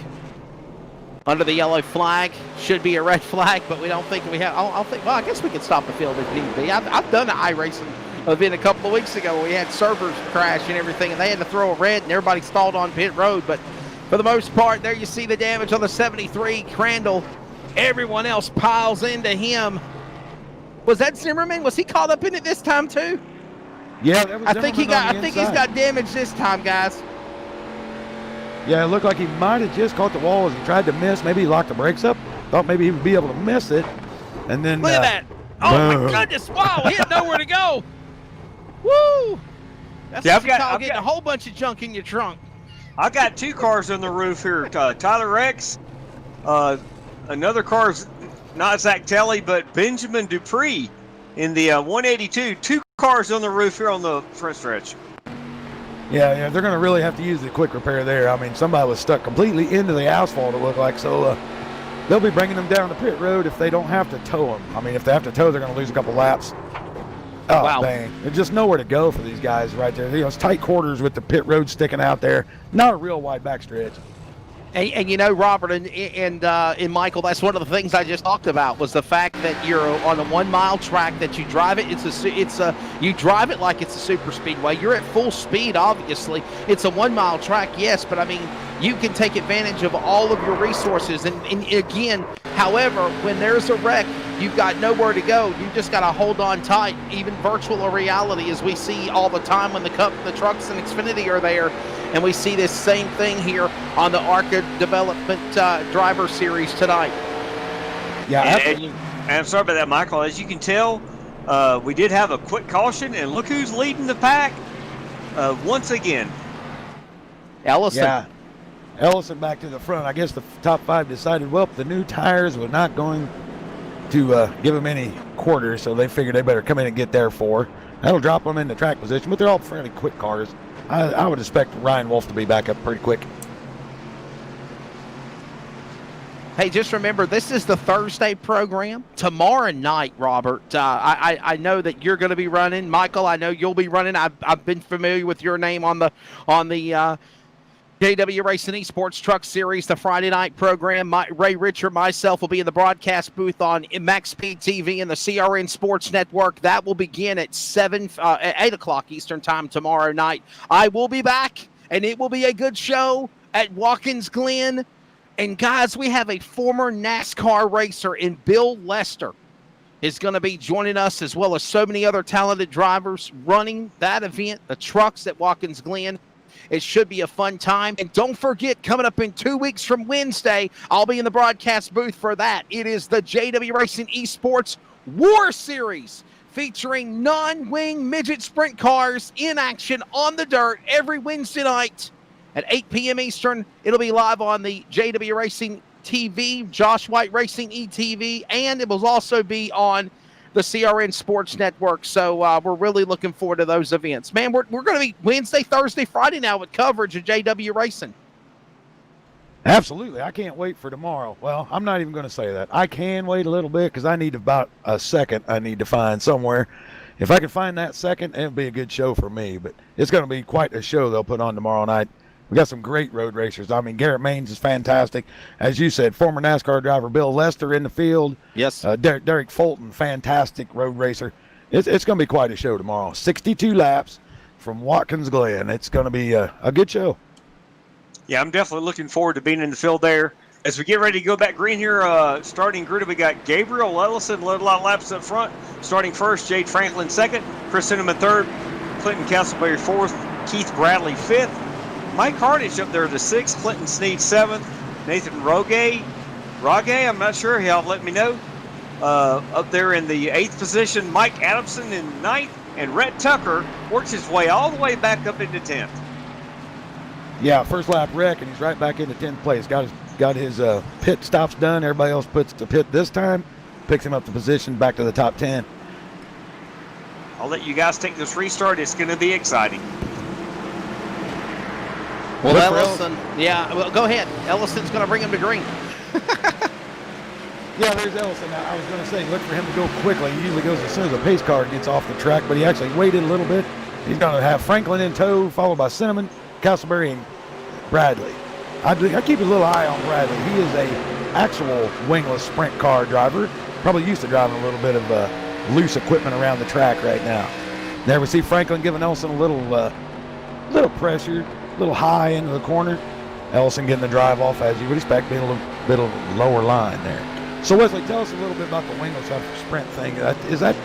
Under the yellow flag, should be a red flag, but we don't think we have. Well, I guess we can stop the field if need be. I've done an iRacing event a couple of weeks ago where we had servers crash and everything, and they had to throw a red, and everybody stalled on pit road. But for the most part, there you see the damage on the 73. Crandall, everyone else piles into him. Was that Zimmerman? Was he caught up in it this time too? Yeah, that was I think he's got damage this time, guys. Yeah, it looked like he might have just caught the wall as he tried to miss. Maybe he locked the brakes up. Thought maybe he would be able to miss it. And then look at that. Oh my goodness. Wow, he had nowhere to go. Woo! That's what you call getting a whole bunch of junk in your trunk. I've got 2 cars on the roof here. Tyler Rex, another car's not Zach Telly, but Benjamin Dupree in the 182. 2 cars on the roof here on the front stretch. Yeah, they're going to really have to use the quick repair there. I mean, somebody was stuck completely into the asphalt, it looked like. So they'll be bringing them down to pit road if they don't have to tow them. I mean, if they have to tow, they're going to lose a couple laps. Oh, wow. Dang. There's just nowhere to go for these guys right there. You know, it's tight quarters with the pit road sticking out there. Not a real wide backstretch. And you know, Robert and Michael, that's one of the things I just talked about was the fact that you're on a 1 mile track that you drive it. You drive it like it's a super speedway. You're at full speed, obviously. It's a 1 mile track, yes, but I mean, you can take advantage of all of your resources. And again, however, when there's a wreck, you've got nowhere to go. You just got to hold on tight, even virtual or reality, as we see all the time when the trucks and Xfinity are there. And we see this same thing here on the ARCA Development Driver Series tonight. Yeah, and I'm sorry about that, Michael. As you can tell, we did have a quick caution, and look who's leading the pack once again. Ellison. Yeah, Ellison back to the front. I guess the top 5 decided, well, the new tires were not going to give them any quarters, so they figured they better come in and get their 4. That'll drop them into track position, but they're all fairly quick cars. I would expect Ryan Wolf to be back up pretty quick. Hey, just remember, this is the Thursday program. Tomorrow night, Robert, I know that you're going to be running. Michael, I know you'll be running. I've been familiar with your name on the JW Racing Esports Truck Series, the Friday night program. Ray Richard, myself will be in the broadcast booth on Max Speed TV and the CRN Sports Network. That will begin at 8 o'clock Eastern Time tomorrow night. I will be back, and it will be a good show at Watkins Glen. And guys, we have a former NASCAR racer in Bill Lester is going to be joining us, as well as so many other talented drivers running that event, the trucks at Watkins Glen. It should be a fun time. And don't forget, coming up in 2 weeks from Wednesday, I'll be in the broadcast booth for that. It is the JW Racing Esports War Series, featuring non-wing midget sprint cars in action on the dirt every Wednesday night at 8 p.m. Eastern. It'll be live on the JW Racing TV, Josh White Racing ETV, and it will also be on the CRN Sports Network. So we're really looking forward to those events. Man, we're going to be Wednesday, Thursday, Friday now with coverage of JW Racing. Absolutely. I can't wait for tomorrow. Well, I'm not even going to say that. I can wait a little bit because I need about a second I need to find somewhere. If I can find that second, it'll be a good show for me. But it's going to be quite a show they'll put on tomorrow night. We got some great road racers. I mean, Garrett Maines is fantastic. As you said, former NASCAR driver Bill Lester in the field. Yes. Derek Fulton, fantastic road racer. It's going to be quite a show tomorrow. 62 laps from Watkins Glen. It's going to be a good show. Yeah, I'm definitely looking forward to being in the field there. As we get ready to go back green here, starting grid, we got Gabriel Ellison led a lot of laps up front. Starting first, Jade Franklin second, Chris Cinnamon third, Clinton Castleberry fourth, Keith Bradley fifth, Mike Hardage up there the 6th, Clinton Sneed 7th, Nathan Rogay, I'm not sure, he'll let me know. Up there in the 8th position, Mike Adamson in 9th, and Rhett Tucker works his way all the way back up into 10th. Yeah, first lap wreck, and he's right back into 10th place. Got his pit stops done. Everybody else puts the pit this time, picks him up the position back to the top 10. I'll let you guys take this restart. It's going to be exciting. Well, Ellison, well, go ahead. Ellison's going to bring him to green. Yeah, there's Ellison. Now, I was going to say, look for him to go quickly. He usually goes as soon as a pace car gets off the track, but he actually waited a little bit. He's going to have Franklin in tow, followed by Cinnamon, Castleberry, and Bradley. I keep a little eye on Bradley. He is a actual wingless sprint car driver. Probably used to driving a little bit of loose equipment around the track right now. There we see Franklin giving Ellison a little pressure, a little high into the corner. Ellison getting the drive off as you would expect, being a little bit of lower line there. So Wesley, tell us a little bit about the wingless sprint thing. Is that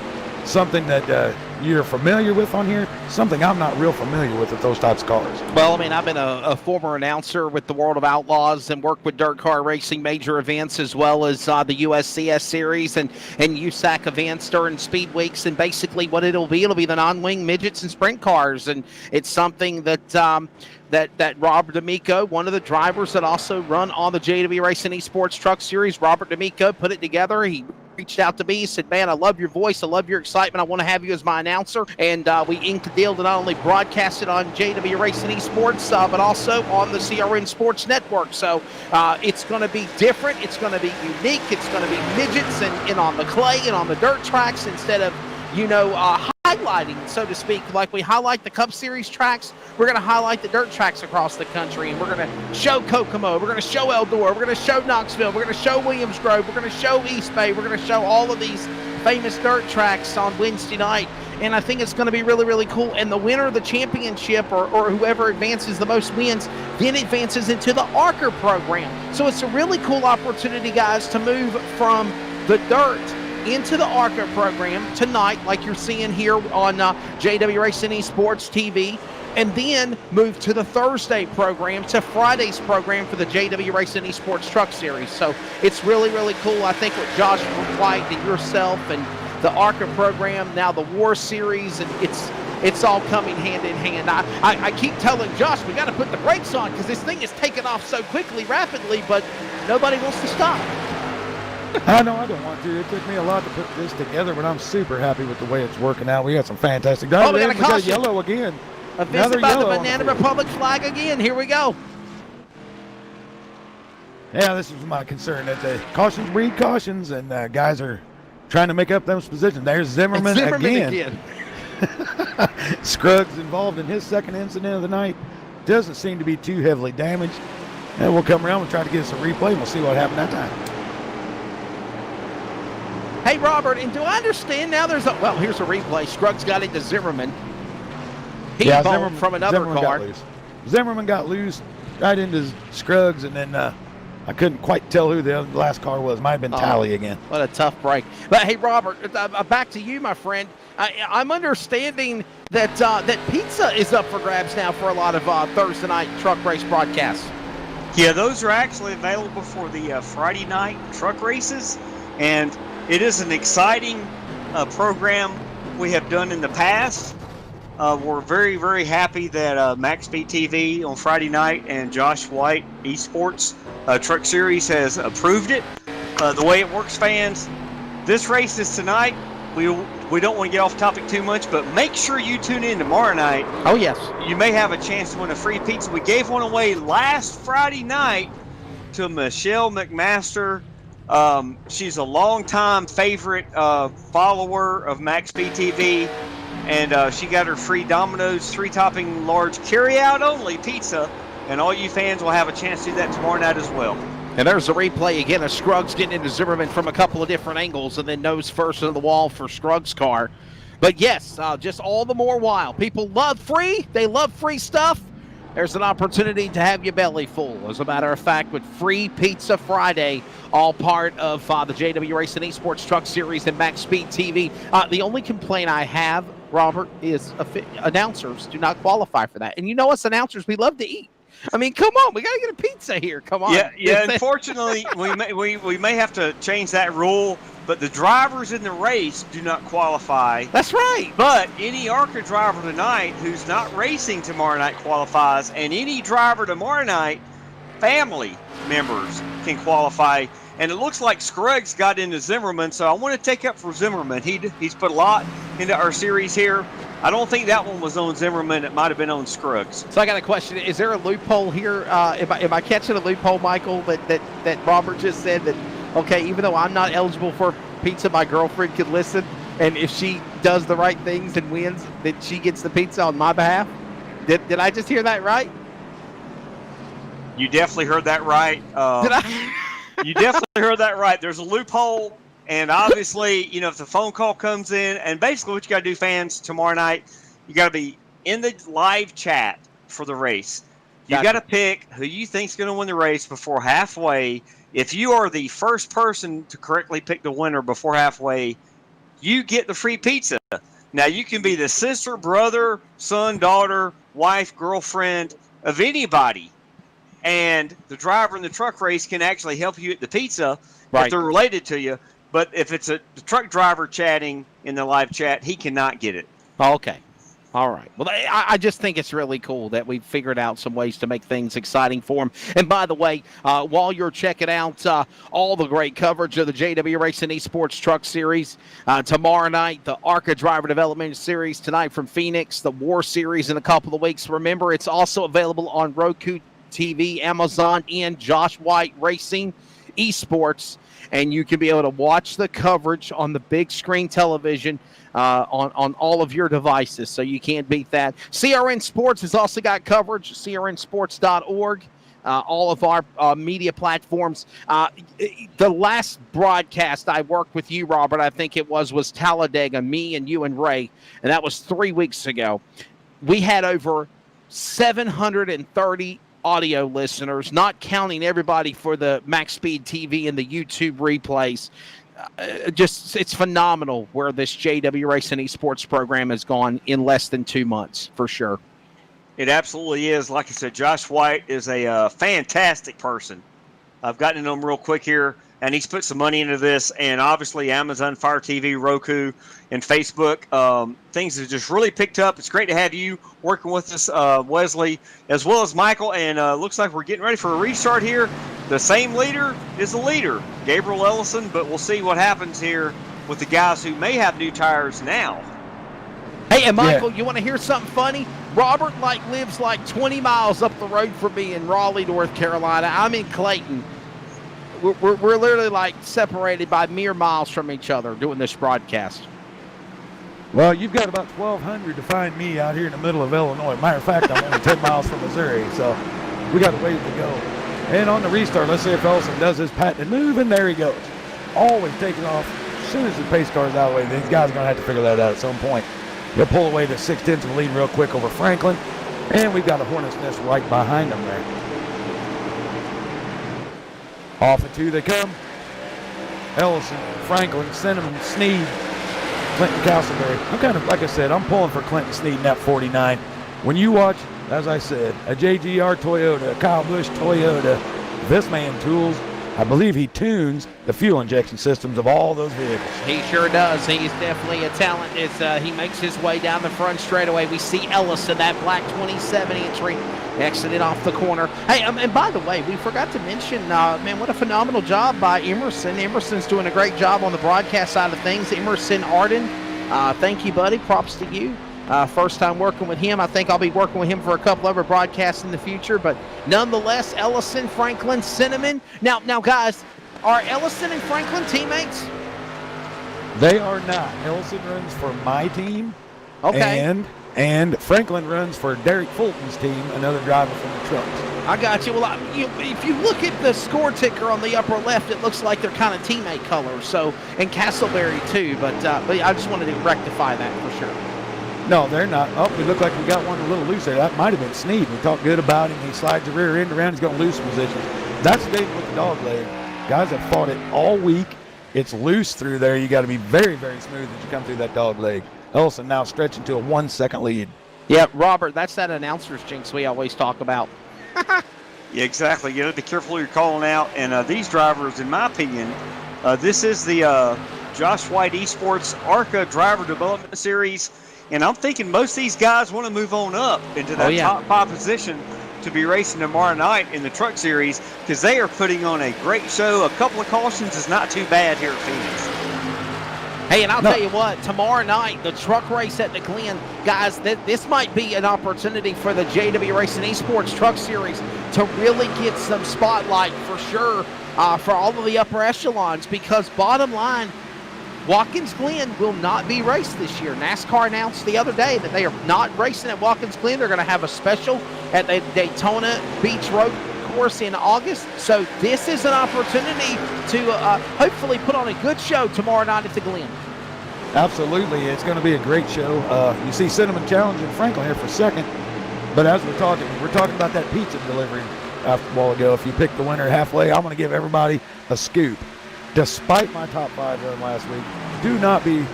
something that you're familiar with on here? Something I'm not real familiar with those types of cars. Well, I mean, I've been a former announcer with the World of Outlaws and worked with dirt car racing major events, as well as the USCS series and USAC events during speed weeks. And basically what it'll be the non-wing midgets and sprint cars. And it's something that that Robert D'Amico, one of the drivers that also run on the JW Racing Esports Truck Series, Robert D'Amico put it together. He reached out to me. He said, man, I love your voice. I love your excitement. I want to have you as my announcer. And we inked a deal to not only broadcast it on JW Racing Esports, but also on the CRN Sports Network. So it's going to be different. It's going to be unique. It's going to be midgets and on the clay and on the dirt tracks instead of highlighting, so to speak, like we highlight the Cup Series tracks. We're going to highlight the dirt tracks across the country, and we're going to show Kokomo, we're going to show Eldora, we're going to show Knoxville, we're going to show Williams Grove, we're going to show East Bay, we're going to show all of these famous dirt tracks on Wednesday night. And I think it's going to be really, really cool. And the winner of the championship, or whoever advances the most wins, then advances into the ARCA program. So it's a really cool opportunity, guys, to move from the dirt into the ARCA program tonight, like you're seeing here on JW Racing Esports TV, and then move to the Thursday program, to Friday's program for the JW Racing Esports Truck Series. So it's really, really cool. I think with Josh White and yourself and the ARCA program, now the War Series, and it's all coming hand in hand. I keep telling Josh, we got to put the brakes on because this thing is taking off so quickly, rapidly, but nobody wants to stop. I know I don't want to. It took me a lot to put this together, but I'm super happy with the way it's working out. We got some fantastic drivers. Oh, we got a yellow again. A visit by the Banana Republic flag again. Here we go. Yeah, this is my concern, that the cautions breed cautions, and guys are trying to make up those positions. There's Zimmerman again. Scruggs involved in his second incident of the night. Doesn't seem to be too heavily damaged. And we'll come around and try to get us a replay, and we'll see what happened that time. Hey, Robert, and do I understand now here's a replay. Scruggs got into Zimmerman. He Zimmerman from another car. Zimmerman got loose right into Scruggs, and then I couldn't quite tell who the last car was. Might have been Tally again. What a tough break. But, hey, Robert, back to you, my friend. I'm understanding that pizza is up for grabs now for a lot of Thursday night truck race broadcasts. Yeah, those are actually available for the Friday night truck races, and it is an exciting program we have done in the past. We're very, very happy that Max Speed TV on Friday night and Josh White Esports Truck Series has approved it. The way it works, fans, this race is tonight. We don't want to get off topic too much, but make sure you tune in tomorrow night. Oh, yes. You may have a chance to win a free pizza. We gave one away last Friday night to Michelle McMaster. She's a longtime favorite follower of Max Speed TV, and she got her free Domino's 3-topping large carry-out only pizza, and all you fans will have a chance to do that tomorrow night as well. And there's a replay again of Scruggs getting into Zimmerman from a couple of different angles, and then nose first into the wall for Scruggs' car. But yes, just all the more while. People love free. They love free stuff. There's an opportunity to have your belly full. As a matter of fact, with Free Pizza Friday, all part of the JW Racing Esports Truck Series and Max Speed TV. The only complaint I have, Robert, is announcers do not qualify for that. And you know us announcers, we love to eat. I mean, come on, we got to get a pizza here. Come on. Yeah. Unfortunately, we may have to change that rule. But the drivers in the race do not qualify. That's right. But any ARCA driver tonight who's not racing tomorrow night qualifies, and any driver tomorrow night, family members can qualify. And it looks like Scruggs got into Zimmerman, so I want to take up for Zimmerman. He's put a lot into our series here. I don't think that one was on Zimmerman. It might have been on Scruggs. So I got a question. Is there a loophole here? Am I catching a loophole, Michael, that Robert just said that, okay, even though I'm not eligible for pizza, my girlfriend could listen, and if she does the right things and wins, that she gets the pizza on my behalf? Did I just hear that right? You definitely heard that right. Did I? You definitely heard that right. There's a loophole, and obviously, if the phone call comes in, and basically what you got to do, fans, tomorrow night, you got to be in the live chat for the race. You got to pick who you think's going to win the race before halfway. If you are the first person to correctly pick the winner before halfway, you get the free pizza. Now, you can be the sister, brother, son, daughter, wife, girlfriend of anybody. And the driver in the truck race can actually help you get the pizza if they're related to you. But if it's the truck driver chatting in the live chat, he cannot get it. Okay. All right. Well, I just think it's really cool that we've figured out some ways to make things exciting for them. And by the way, while you're checking out all the great coverage of the JW Racing Esports Truck Series, tomorrow night, the ARCA Driver Development Series, tonight from Phoenix, the War Series in a couple of weeks. Remember, it's also available on Roku TV, Amazon, and Josh White Racing. Esports, and you can be able to watch the coverage on the big screen television on all of your devices, so you can't beat that. CRN Sports has also got coverage, crnsports.org. All of our media platforms. The last broadcast I worked with you, Robert, I think it was Talladega, me and you and Ray, and that was 3 weeks ago. We had over 730 audio listeners, not counting everybody for the Max Speed TV and the YouTube replays. It's phenomenal where this JW Racing Esports program has gone in less than 2 months, for sure. It absolutely is. Like I said, Josh White is a fantastic person. I've gotten to know him real quick here, and he's put some money into this. And obviously, Amazon Fire TV, Roku, and Facebook, things have just really picked up. It's great to have you working with us, Wesley, as well as Michael. And looks like we're getting ready for a restart here. The same leader is the leader, Gabriel Ellison, but we'll see what happens here with the guys who may have new tires now. Hey, and Michael, you want to hear something funny? Robert lives 20 miles up the road from me in Raleigh, North Carolina. I'm in Clayton. We're literally separated by mere miles from each other doing this broadcast. Well, you've got about 1,200 to find me out here in the middle of Illinois. Matter of fact, I'm only 10 miles from Missouri, so we got a ways to go. And on the restart, let's see if Ellison does his patented move, and there he goes. Always taking off as soon as the pace car is out of the way. These guys are going to have to figure that out at some point. He'll pull away to 6/10 of the lead real quick over Franklin. And we've got a Hornet's Nest right behind him there. Off at 2 they come. Ellison, Franklin, Cinnamon, Sneed, Clinton Castleberry. I'm kind of, like I said, I'm pulling for Clinton Sneed in that 49. When you watch, as I said, a JGR Toyota, a Kyle Busch Toyota, this man tools, I believe he tunes the fuel injection systems of all those vehicles. He sure does. He's definitely a talent. He makes his way down the front straightaway. We see Ellison, that black 27 entry, exiting off the corner. Hey, and by the way, we forgot to mention, man, what a phenomenal job by Emerson. Emerson's doing a great job on the broadcast side of things. Emerson Arden, thank you, buddy. Props to you. First time working with him. I think I'll be working with him for a couple other broadcasts in the future. But nonetheless, Ellison, Franklin, Cinnamon. Now, guys, are Ellison and Franklin teammates? They are not. Ellison runs for my team. Okay. And Franklin runs for Derek Fulton's team, another driver from the trucks. I got you. Well, if you look at the score ticker on the upper left, it looks like they're kind of teammate colors. So, and Castleberry too. But I just wanted to rectify that for sure. No, they're not. Oh, we look like we got one a little loose there. That might have been Sneed. We talked good about him. He slides the rear end around. He's going to lose positions. That's the danger with the dog leg. Guys have fought it all week. It's loose through there. You got to be very, very smooth as you come through that dog leg. Ellison now stretching to a 1-second lead. Yeah, Robert, that's that announcer's jinx we always talk about. Yeah, exactly. You know, be careful who you're calling out. And these drivers, in my opinion, this is the Josh White Esports ARCA Driver Development Series. And I'm thinking most of these guys want to move on up into that top 5 position to be racing tomorrow night in the Truck Series because they are putting on a great show. A couple of cautions is not too bad here at Phoenix. Hey, and I'll tell you what, tomorrow night, the truck race at the Glen, guys, this might be an opportunity for the JW Racing Esports Truck Series to really get some spotlight for sure for all of the upper echelons because bottom line, Watkins Glen will not be raced this year. NASCAR announced the other day that they are not racing at Watkins Glen. They're going to have a special at the Daytona Beach Road course in August. So this is an opportunity to hopefully put on a good show tomorrow night at the Glen. Absolutely. It's going to be a great show. You see Cinnamon challenging Franklin here for second. But as we're talking about that pizza delivery a while ago. If you pick the winner halfway, I'm going to give everybody a scoop. Despite my top 5 run last week, do not be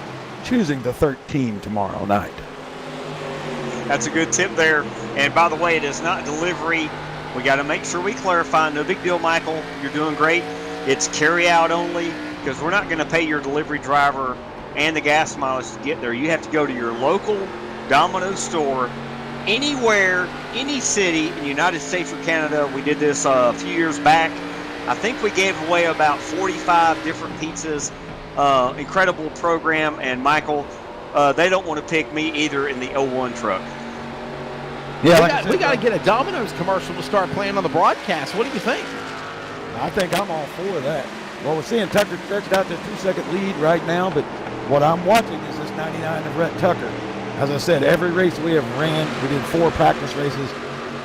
choosing the 13 tomorrow night. That's a good tip there. And by the way, it is not delivery. We got to make sure we clarify. No big deal, Michael. You're doing great. It's carry out only because we're not going to pay your delivery driver and the gas mileage to get there. You have to go to your local Domino's store anywhere, any city in the United States or Canada. We did this a few years back. I think we gave away about 45 different pizzas. Incredible program. And Michael, they don't want to pick me either in the 01 truck. Yeah, we got to get a Domino's commercial to start playing on the broadcast. What do you think? I think I'm all for that. Well, we're seeing Tucker stretched out this 2-second lead right now, but what I'm watching is this 99 of Rhett Tucker. As I said, every race we have ran, we did 4 practice races.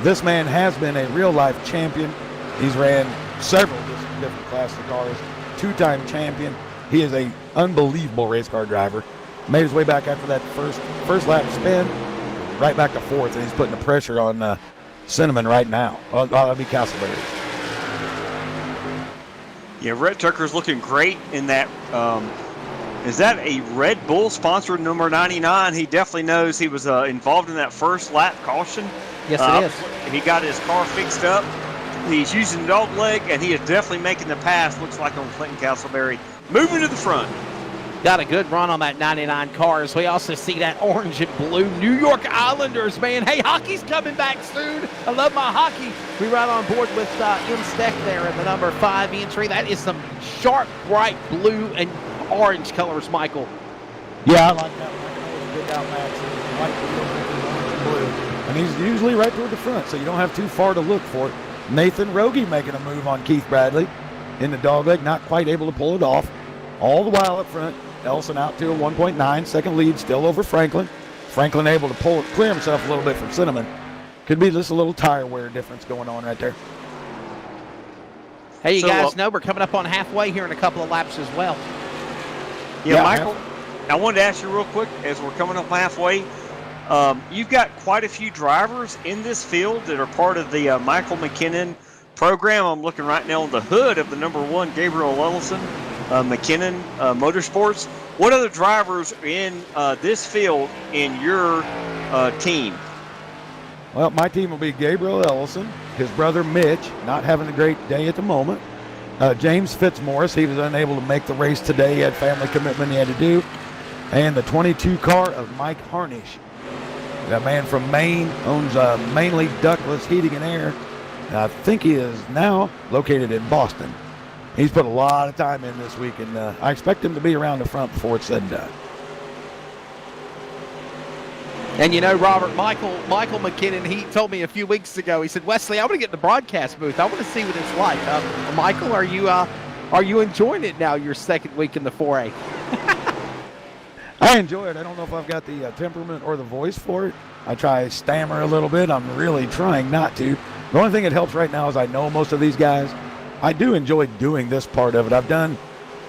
This man has been a real-life champion. He's ran several different classes of cars, 2-time champion. He is an unbelievable race car driver. Made his way back after that first lap spin, right back to 4th, and he's putting the pressure on Cinnamon right now. That'll be Castleberry. Yeah, Rhett Tucker's looking great in that. Is that a Red Bull sponsored number 99? He definitely knows he was involved in that first lap caution. Yes, it is. He got his car fixed up. He's using the dog leg, and he is definitely making the pass, looks like, on Clinton Castleberry. Moving to the front. Got a good run on that 99 cars. We also see that orange and blue New York Islanders, man. Hey, hockey's coming back soon. I love my hockey. We ride on board with M. Steck there in the number 5 entry. That is some sharp, bright blue and orange colors, Michael. Yeah, I like that one. I can always pick out Max. White, orange, and blue. And he's usually right toward the front, so you don't have too far to look for it. Nathan Rogie making a move on Keith Bradley in the dogleg, not quite able to pull it off. All the while up front, Elson out to a 1.9 second lead, still over Franklin. Franklin able to clear himself a little bit from Cinnamon. Could be just a little tire wear difference going on right there. Hey, you guys know we're coming up on halfway here in a couple of laps as well. Yeah, Michael, I wanted to ask you real quick as we're coming up halfway. You've got quite a few drivers in this field that are part of the Michael McKinnon program. I'm looking right now on the hood of the number 1, Gabriel Ellison, McKinnon Motorsports. What other drivers are in this field in your team? Well, my team will be Gabriel Ellison, his brother Mitch, not having a great day at the moment. James Fitzmaurice, he was unable to make the race today. He had family commitment he had to do. And the 22 car of Mike Harnish. That man from Maine owns mainly Ductless Heating and Air. And I think he is now located in Boston. He's put a lot of time in this week, and I expect him to be around the front before it's said and done. And you know, Robert, Michael McKinnon, he told me a few weeks ago, he said, Wesley, I want to get in the broadcast booth. I want to see what it's like. Michael, are you enjoying it now, your second week in the 4A? I enjoy it. I don't know if I've got the temperament or the voice for it. I try to stammer a little bit. I'm really trying not to. The only thing that helps right now is I know most of these guys. I do enjoy doing this part of it. I've done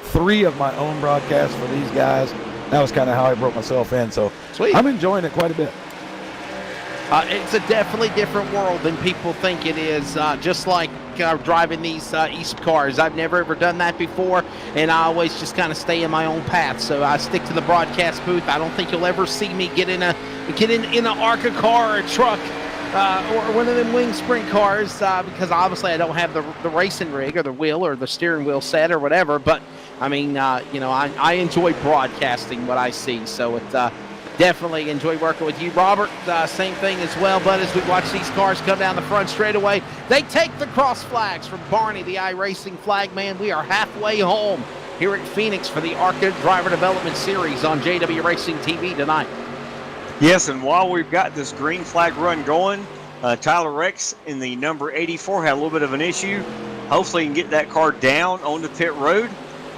3 of my own broadcasts for these guys. That was kind of how I broke myself in. So sweet. I'm enjoying it quite a bit. It's a definitely different world than people think it is, just like driving these East cars. I've never ever done that before, and I always just kind of stay in my own path. So I stick to the broadcast booth. I don't think you'll ever see me get in an ARCA car or a truck or one of them wing sprint cars because obviously I don't have the racing rig or the wheel or the steering wheel set or whatever. But I mean, I enjoy broadcasting what I see. So it's definitely enjoy working with you, Robert. Same thing as well, but as we watch these cars come down the front straightaway, they take the cross flags from Barney, the iRacing flagman. We are halfway home here at Phoenix for the ARCA Driver Development Series on JW Racing TV tonight. Yes, and while we've got this green flag run going, Tyler Rex in the number 84 had a little bit of an issue. Hopefully he can get that car down on the pit road.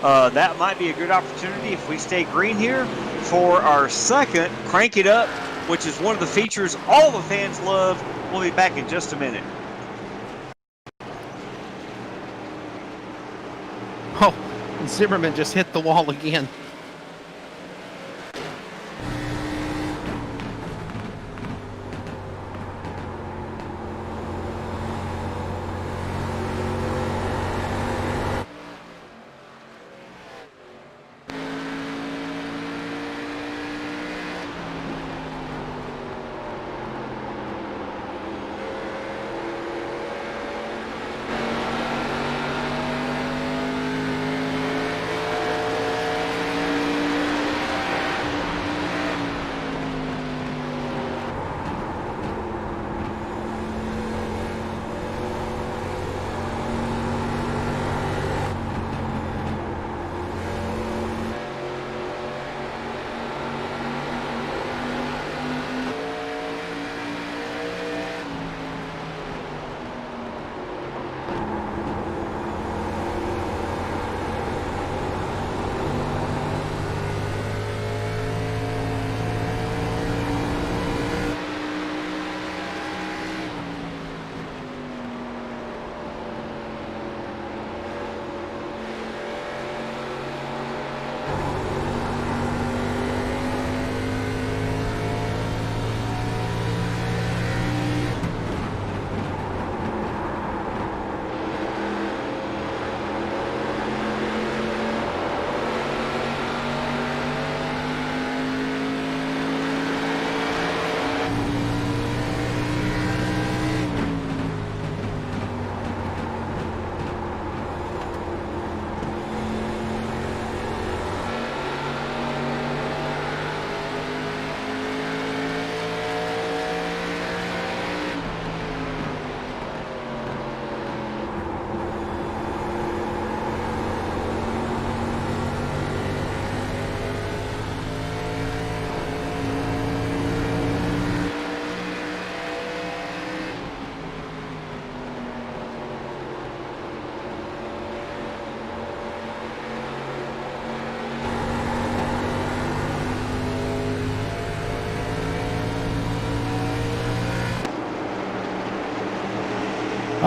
That might be a good opportunity if we stay green here for our second Crank It Up, which is one of the features all the fans love. We'll be back in just a minute. Oh, and Zimmerman just hit the wall again.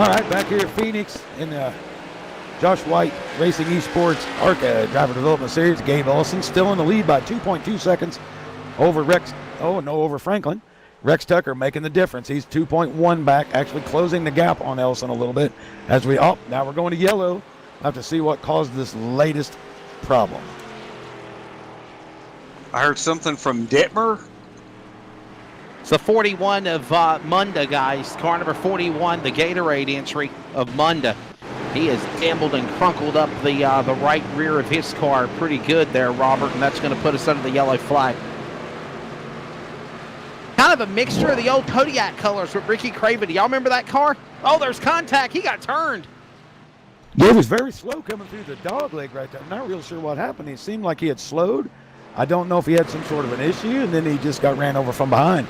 All right, back here at Phoenix in the Josh White Racing Esports ARCA Driver Development Series. Gabe Ellison still in the lead by 2.2 seconds over over Franklin. Rex Tucker making the difference. He's 2.1 back, actually closing the gap on Ellison a little bit. Now we're going to yellow. We'll have to see what caused this latest problem. I heard something from Detmer. It's the 41 of Munda, guys. Car number 41, the Gatorade entry of Munda. He has gambled and crunkled up the right rear of his car pretty good there, Robert, and that's going to put us under the yellow flag. Kind of a mixture of the old Kodiak colors with Ricky Craven. Do y'all remember that car? Oh, there's contact. He got turned. Yeah, he was very slow coming through the dog leg right there. I'm not real sure what happened. He seemed like he had slowed. I don't know if he had some sort of an issue, and then he just got ran over from behind.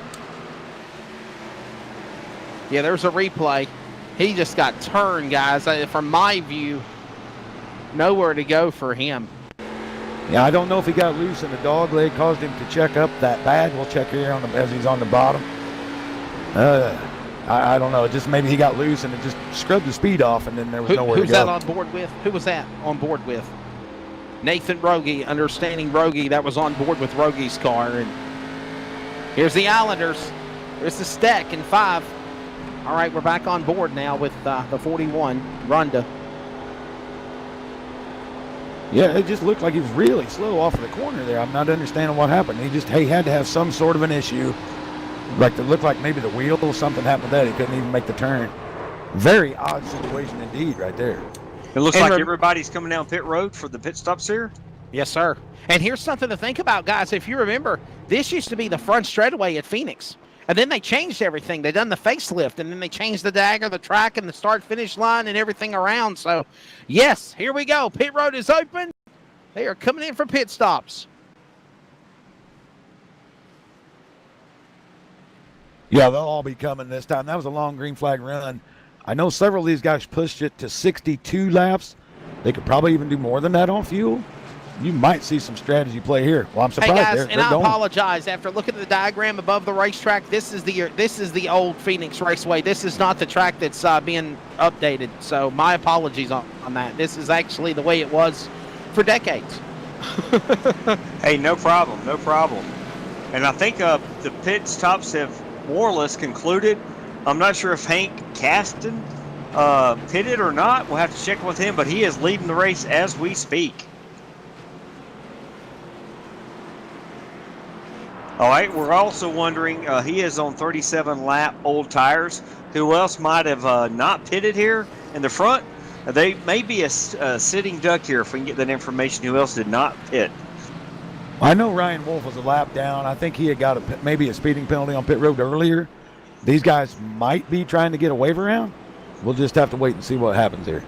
Yeah, there's a replay. He just got turned, guys. From my view, nowhere to go for him. Yeah, I don't know if he got loose and the dog leg caused him to check up that bad. We'll check here as he's on the bottom. I don't know. Just maybe he got loose and it just scrubbed the speed off, and then there was nowhere to go. Who's that on board with? Who was that on board with? Nathan Rogie, understanding Rogie. That was on board with Rogie's car. And here's the Islanders. There's the Steck in 5. All right, we're back on board now with the 41, Runda. Yeah, it just looked like he was really slow off of the corner there. I'm not understanding what happened. He had to have some sort of an issue. Like it looked like maybe the wheel or something happened with that. He couldn't even make the turn. Very odd situation indeed right there. It looks like everybody's coming down pit road for the pit stops here. Yes, sir. And here's something to think about, guys. If you remember, this used to be the front straightaway at Phoenix. And then they changed everything. They done the facelift, and then they changed the dagger, the track, and the start-finish line, and everything around. So, yes, here we go. Pit road is open. They are coming in for pit stops. Yeah, they'll all be coming this time. That was a long green flag run. I know several of these guys pushed it to 62 laps. They could probably even do more than that on fuel. You might see some strategy play here. Well, I'm surprised. Hey guys, and I apologize. After looking at the diagram above the racetrack, this is the old Phoenix Raceway. This is not the track that's being updated. So my apologies on that. This is actually the way it was for decades. Hey, no problem, no problem. And I think the pit stops have more or less concluded. I'm not sure if Hank Caston pitted or not. We'll have to check with him, but he is leading the race as we speak. All right, we're also wondering, he is on 37 lap old tires. Who else might have not pitted here in the front? They may be a sitting duck here if we can get that information. Who else did not pit? I know Ryan Wolf was a lap down. I think he had got maybe a speeding penalty on pit road earlier. These guys might be trying to get a wave around. We'll just have to wait and see what happens here.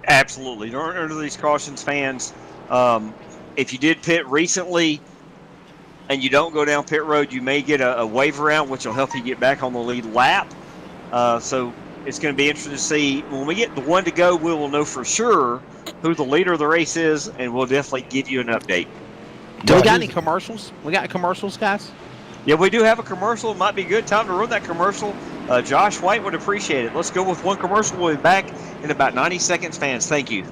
Absolutely. Under these cautions, fans, if you did pit recently and you don't go down pit road, you may get a wave around, which will help you get back on the lead lap. So it's going to be interesting to see. When we get the one to go, we will know for sure who the leader of the race is, and we'll definitely give you an update. Do we got any commercials? We got commercials, guys? Yeah, we do have a commercial. It might be a good time to run that commercial. Josh White would appreciate it. Let's go with one commercial. We'll be back in about 90 seconds, fans. Thank you.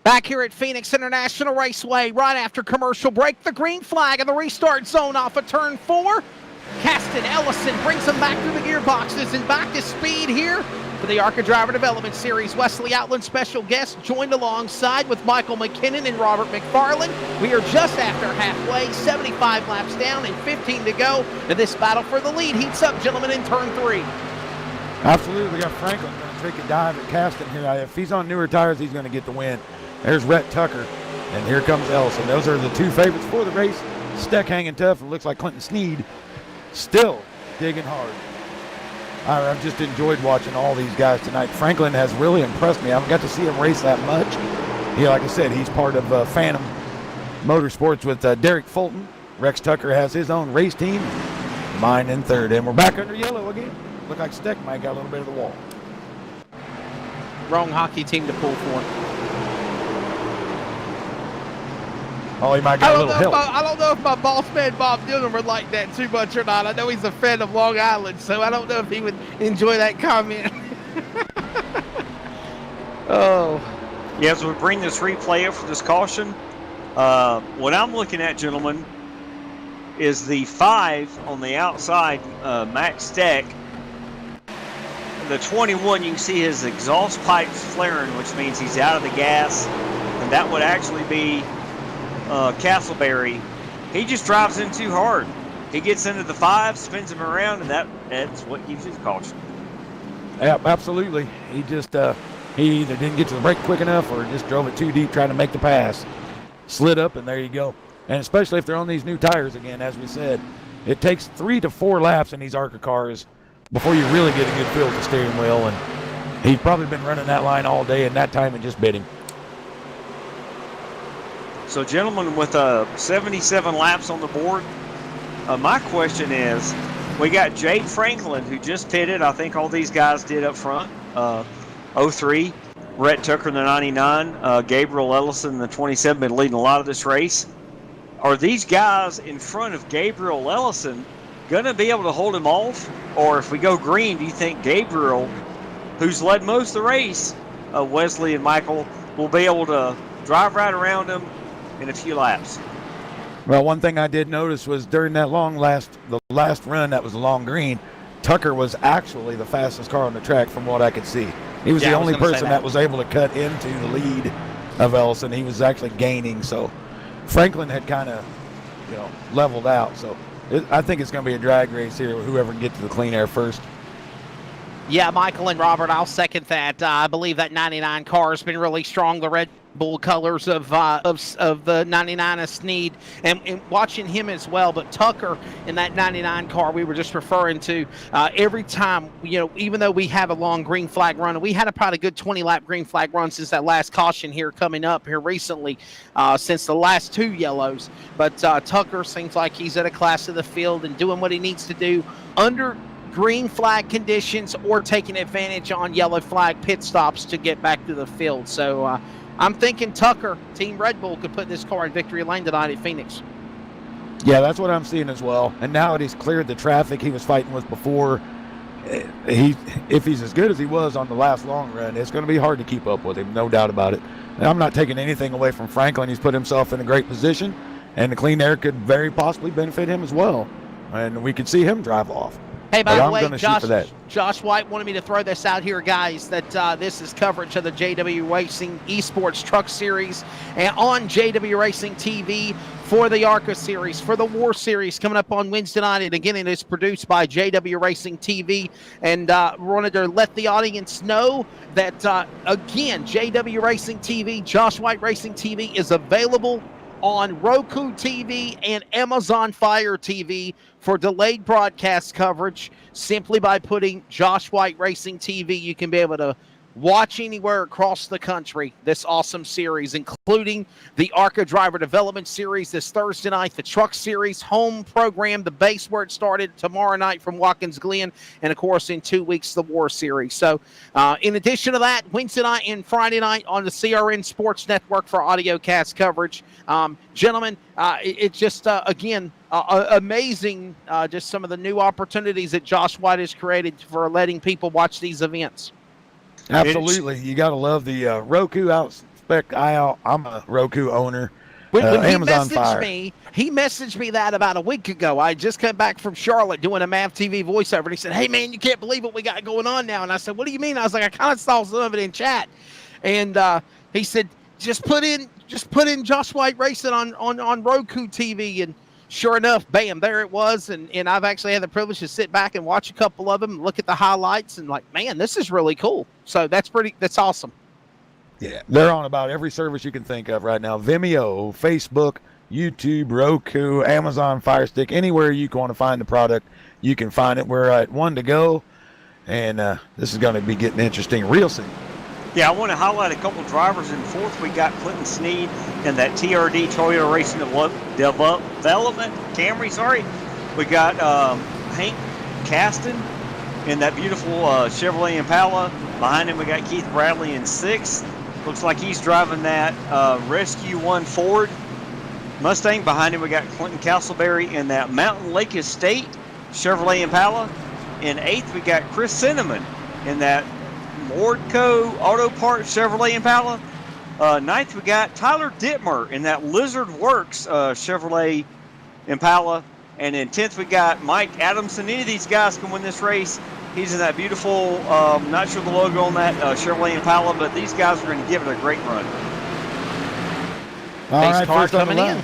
Back here at Phoenix International Raceway, right after commercial break, the green flag in the restart zone off of turn 4. Caston Ellison brings them back through the gearboxes and back to speed here for the ARCA Driver Development Series. Wesley Outland, special guest, joined alongside with Michael McKinnon and Robert McFarland. We are just after halfway, 75 laps down and 15 to go, and this battle for the lead heats up, gentlemen, in turn 3. Absolutely. We got Franklin going to take a dive at Caston here. If he's on newer tires, he's going to get the win. There's Rhett Tucker, and here comes Ellison. Those are the two favorites for the race. Steck hanging tough. It looks like Clinton Sneed still digging hard. I've just enjoyed watching all these guys tonight. Franklin has really impressed me. I haven't got to see him race that much. Yeah, like I said, he's part of Phantom Motorsports with Derek Fulton. Rex Tucker has his own race team. Mine in third. And we're back under yellow again. Look like Steck might got a little bit of the wall. Wrong hockey team to pull for. Oh, he might got a little help. I don't know if my boss man Bob Dillon would like that too much or not. I know he's a fan of Long Island, so I don't know if he would enjoy that comment. Oh. Yeah, as we bring this replay up for this caution, what I'm looking at, gentlemen, is the 5 on the outside, Max Steck. The 21, you can see his exhaust pipes flaring, which means he's out of the gas, and that would actually be Castleberry. He just drives in too hard. He gets into the 5, spins him around, and that's what gives his caution. Yeah, absolutely. He just he either didn't get to the brake quick enough or just drove it too deep trying to make the pass. Slid up, and there you go. And especially if they're on these new tires again, as we said, it takes 3 to 4 laps in these ARCA cars before you really get a good feel of the steering wheel. And he's probably been running that line all day, and that time it just bit him. So, gentlemen, with 77 laps on the board, my question is, we got Jade Franklin, who just pitted. I think all these guys did up front. 03, Rhett Tucker in the 99, Gabriel Ellison in the 27, been leading a lot of this race. Are these guys in front of Gabriel Ellison going to be able to hold him off? Or if we go green, do you think Gabriel, who's led most of the race, Wesley and Michael, will be able to drive right around him in a few laps? Well, one thing I did notice was during that the last run that was a long green, Tucker was actually the fastest car on the track from what I could see. He was the only person that was able to cut into the lead of Ellison. He was actually gaining, so Franklin had kind of, leveled out. So I think it's going to be a drag race here, whoever can get to the clean air first. Yeah, Michael and Robert, I'll second that. I believe that 99 car has been really strong. The Red Bull colors of the 99 of Sneed, and watching him as well. But Tucker in that 99 car we were just referring to, every time, even though we have a long green flag run, and we had probably a good 20-lap green flag run since that last caution here coming up here recently, since the last 2 yellows. But Tucker seems like he's at a class of the field and doing what he needs to do under green flag conditions or taking advantage on yellow flag pit stops to get back to the field. So I'm thinking Tucker, Team Red Bull, could put this car in victory lane tonight at Phoenix. Yeah, that's what I'm seeing as well. And now that he's cleared the traffic he was fighting with before, if he's as good as he was on the last long run, it's going to be hard to keep up with him, no doubt about it. And I'm not taking anything away from Franklin. He's put himself in a great position, and the clean air could very possibly benefit him as well. And we could see him drive off. Hey, by the way, Josh White wanted me to throw this out here, guys, that this is coverage of the JW Racing Esports Truck Series and on JW Racing TV for the ARCA Series, for the War Series coming up on Wednesday night. And again, it is produced by JW Racing TV. And wanted to let the audience know that, again, JW Racing TV, Josh White Racing TV is available on Roku TV and Amazon Fire TV for delayed broadcast coverage. Simply by putting Josh White Racing TV, you can be able to watch anywhere across the country this awesome series, including the ARCA Driver Development Series this Thursday night, the Truck Series home program, the base where it started tomorrow night from Watkins Glen, and of course in 2 weeks the War Series. So in addition to that, Wednesday night and Friday night on the CRN Sports Network for audio cast coverage. Gentlemen, it's just again amazing, just some of the new opportunities that Josh White has created for letting people watch these events. Absolutely. You got to love the Roku Outspec IL. I'm a Roku owner. When Amazon Fire. he messaged me that about a week ago. I just come back from Charlotte doing a MAV TV voiceover, and he said, "Hey man, you can't believe what we got going on now." And I said, "What do you mean?" I was like, "I kind of saw some of it in chat," and he said, "Just put in Josh White Racing on Roku TV," and sure enough, bam, there it was. And I've actually had the privilege to sit back and watch a couple of them, look at the highlights, and like, man, this is really cool. So that's awesome. Yeah, they're on about every service you can think of right now. Vimeo, Facebook, YouTube, Roku, Amazon Fire Stick, anywhere you want to find the product, you can find it. We're at 1 to go, and this is going to be getting interesting real soon. Yeah, I want to highlight a couple drivers. In fourth, we got Clinton Sneed in that TRD Toyota Racing Development Camry. Sorry, we got Hank Caston in that beautiful Chevrolet Impala. Behind him, we got Keith Bradley in sixth. Looks like he's driving that Rescue 1 Ford Mustang. Behind him, we got Clinton Castleberry in that Mountain Lake Estate Chevrolet Impala. In eighth, we got Chris Cinnamon in that Mordco Auto Parts Chevrolet Impala. Ninth, we got Tyler Dittmer in that Lizard Works Chevrolet Impala. And in 10th, we got Mike Adamson. Any of these guys can win this race. He's in that beautiful, not sure the logo on that Chevrolet Impala, but these guys are going to give it a great run. All right, car first on the coming line. in.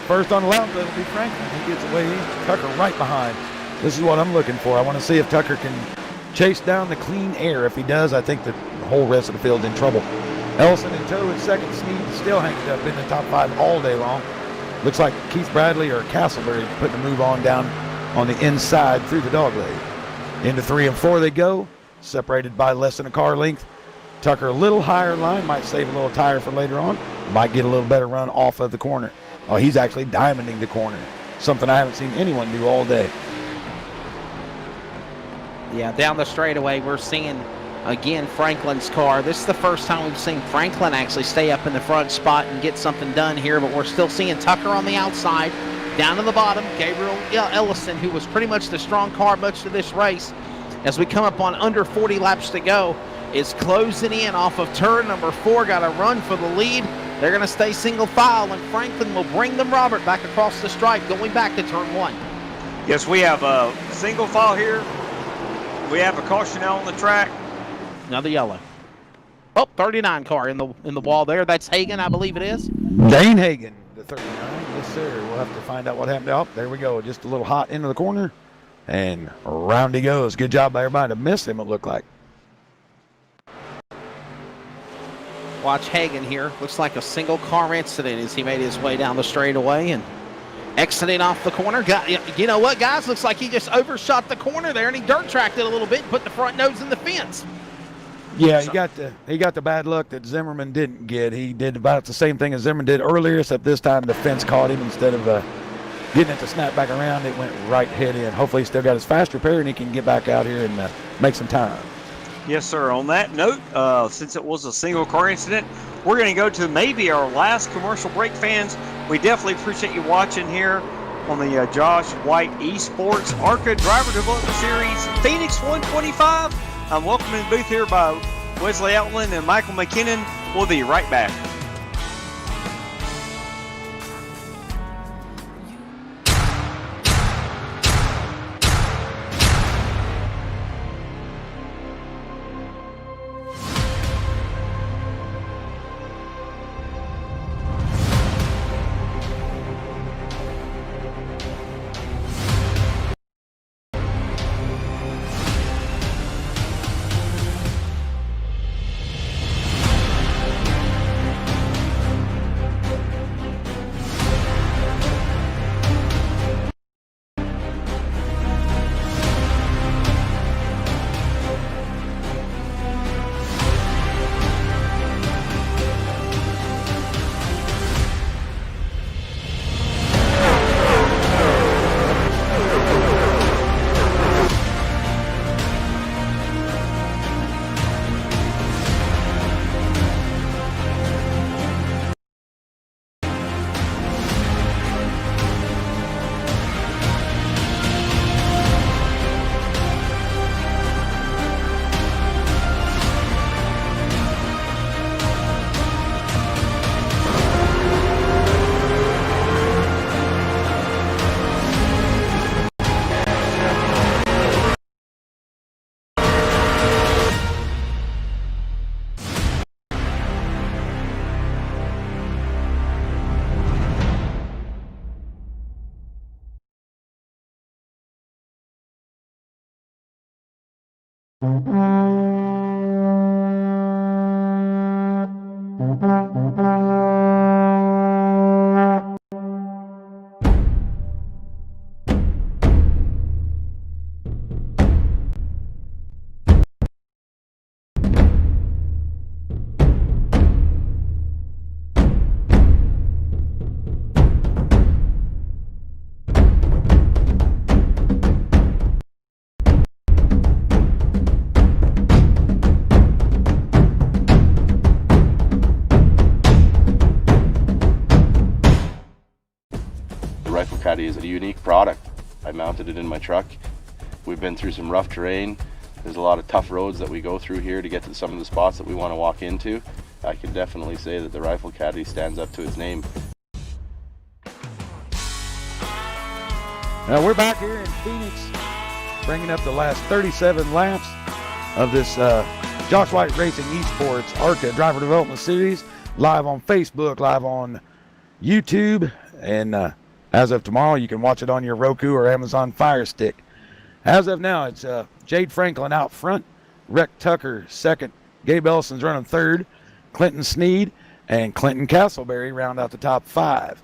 First on the line, it'll be Franklin. He gets away. Tucker right behind. This is what I'm looking for. I want to see if Tucker can chase down the clean air. If he does, I think the whole rest of the field's in trouble. Ellison in tow in second. Sneed still hanging up in the top 5 all day long. Looks like Keith Bradley or Castleberry putting a move on down on the inside through the dog leg. Into 3 and 4 they go, separated by less than a car length. Tucker a little higher line, might save a little tire for later on. Might get a little better run off of the corner. Oh, he's actually diamonding the corner. Something I haven't seen anyone do all day. Yeah, down the straightaway, we're seeing, again, Franklin's car. This is the first time we've seen Franklin actually stay up in the front spot and get something done here, but we're still seeing Tucker on the outside. Down to the bottom, Gabriel Ellison, who was pretty much the strong car much of this race, as we come up on under 40 laps to go, is closing in off of turn number 4. Got a run for the lead. They're going to stay single file, and Franklin will bring them, Robert, back across the stripe, going back to turn 1. Yes, we have a single file here. We have a caution out on the track. Another yellow. Oh, 39 car in the wall there. That's Hagan, I believe it is. Dane Hagan, the 39. Yes, sir. We'll have to find out what happened. Oh, there we go. Just a little hot into the corner. And around he goes. Good job by everybody to miss him, it looked like. Watch Hagan here. Looks like a single car incident as he made his way down the straightaway and exiting off the corner. You know what, guys? Looks like he just overshot the corner there and he dirt tracked it a little bit and put the front nose in the fence. Yeah, he got the bad luck that Zimmerman didn't get. He did about the same thing as Zimmerman did earlier, except this time the fence caught him. Instead of getting it to snap back around, it went right head in. Hopefully he's still got his fast repair and he can get back out here and make some time. Yes, sir. On that note, since it was a single car incident, we're going to go to maybe our last commercial break, fans. We definitely appreciate you watching here on the Josh White Esports ARCA Driver Development Series Phoenix 125. I'm welcome in the booth here by Wesley Outland and Michael McKinnon. We'll be right back. The Rifle Caddy is a unique product. I mounted it in my truck. We've been through some rough terrain. There's a lot of tough roads that we go through here to get to some of the spots that we want to walk into. I can definitely say that the Rifle Caddy stands up to its name. Now we're back here in Phoenix, bringing up the last 37 laps of this Josh White Racing Esports ARCA Driver Development Series, live on Facebook, live on YouTube, and as of tomorrow, you can watch it on your Roku or Amazon Fire Stick. As of now, it's Jade Franklin out front, Rex Tucker second, Gabe Ellison's running third, Clinton Sneed and Clinton Castleberry round out the top five.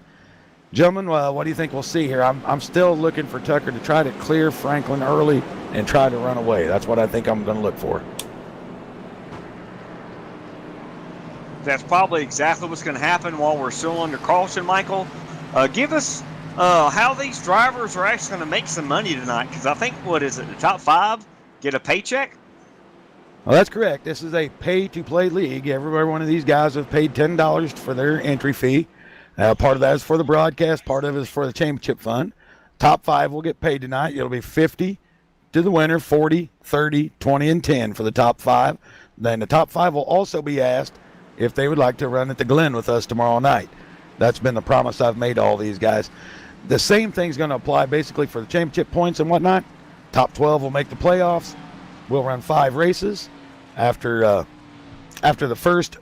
Gentlemen, what do you think we'll see here? I'm still looking for Tucker to try to clear Franklin early and try to run away. That's what I think I'm going to look for. That's probably exactly what's going to happen while we're still under caution, Michael. Give us how these drivers are actually going to make some money tonight, because I think, what is it, the top five get a paycheck? Well, that's correct. This is a pay-to-play league. Every one of these guys have paid $10 for their entry fee. Part of that is for the broadcast. Part of it is for the championship fund. Top five will get paid tonight. It'll be 50 to the winner, 40, 30, 20, and 10 for the top five. Then the top five will also be asked if they would like to run at the Glen with us tomorrow night. That's been the promise I've made to all these guys. The same thing's going to apply basically for the championship points and whatnot. Top 12 will make the playoffs. We'll run 5 races. After the first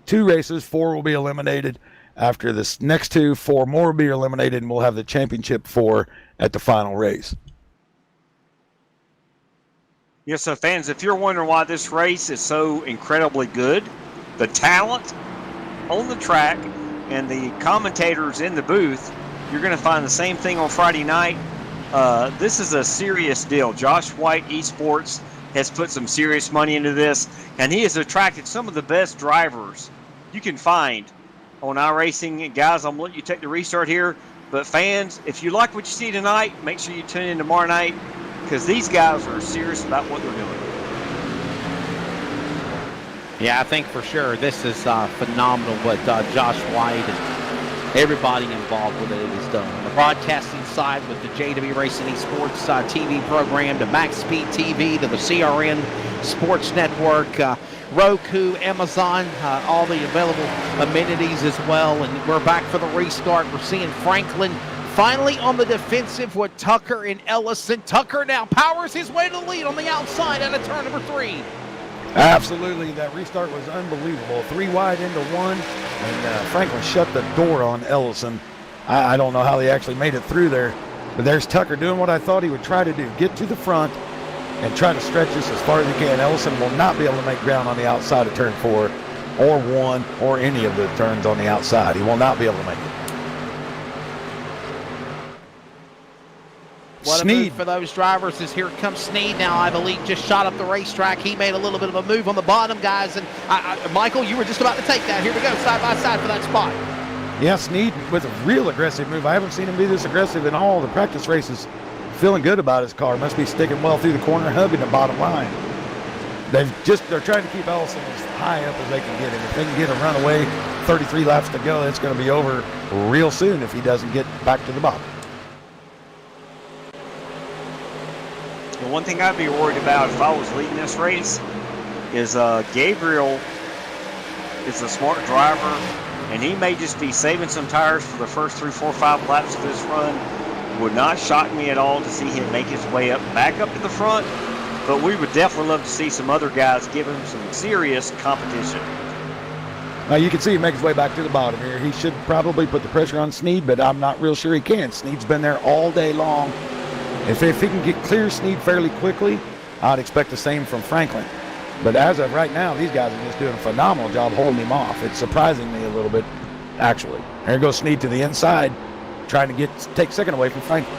2 races, 4 will be eliminated. After this next 2, 4 more will be eliminated, and we'll have the championship 4 at the final race. Yes, so fans, if you're wondering why this race is so incredibly good, the talent on the track and the commentators in the booth, you're going to find the same thing on Friday night. This is a serious deal. Josh White Esports has put some serious money into this, and he has attracted some of the best drivers you can find on iRacing. And guys, I'm going to let you take the restart here. But fans, if you like what you see tonight, make sure you tune in tomorrow night, because these guys are serious about what they're doing. Yeah, I think for sure this is phenomenal what Josh White and everybody involved with it has done. On the broadcasting side with the JW Racing Esports TV program, to Max Speed TV, to the CRN Sports Network, Roku, Amazon, all the available amenities as well. And we're back for the restart. We're seeing Franklin finally on the defensive with Tucker and Ellison. Tucker now powers his way to the lead on the outside out of turn number 3. Absolutely, that restart was unbelievable. 3 wide into 1, and Franklin shut the door on Ellison. I don't know how they actually made it through there, but there's Tucker doing what I thought he would try to do, get to the front and try to stretch this as far as he can. Ellison will not be able to make ground on the outside of turn 4 or 1 or any of the turns on the outside. He will not be able to make it. What a move for those drivers as here comes Sneed now. I believe just shot up the racetrack. He made a little bit of a move on the bottom, guys. And Michael, you were just about to take that. Here we go, side by side for that spot. Yeah, Sneed with a real aggressive move. I haven't seen him be this aggressive in all the practice races. Feeling good about his car. Must be sticking well through the corner, hugging the bottom line. They're trying to keep Ellison as high up as they can get him. If they can get a runaway, 33 laps to go, it's going to be over real soon if he doesn't get back to the bottom. The one thing I'd be worried about if I was leading this race is Gabriel is a smart driver, and he may just be saving some tires for the first 3, 4, 5 laps of this run. Would not shock me at all to see him make his way back up to the front, but we would definitely love to see some other guys give him some serious competition. You can see him make his way back to the bottom here. He should probably put the pressure on Sneed, but I'm not real sure he can. Sneed's been there all day long. If he can get clear Sneed fairly quickly, I'd expect the same from Franklin. But as of right now, these guys are just doing a phenomenal job holding him off. It's surprising me a little bit, actually. There goes Snead to the inside, trying to take second away from Franklin.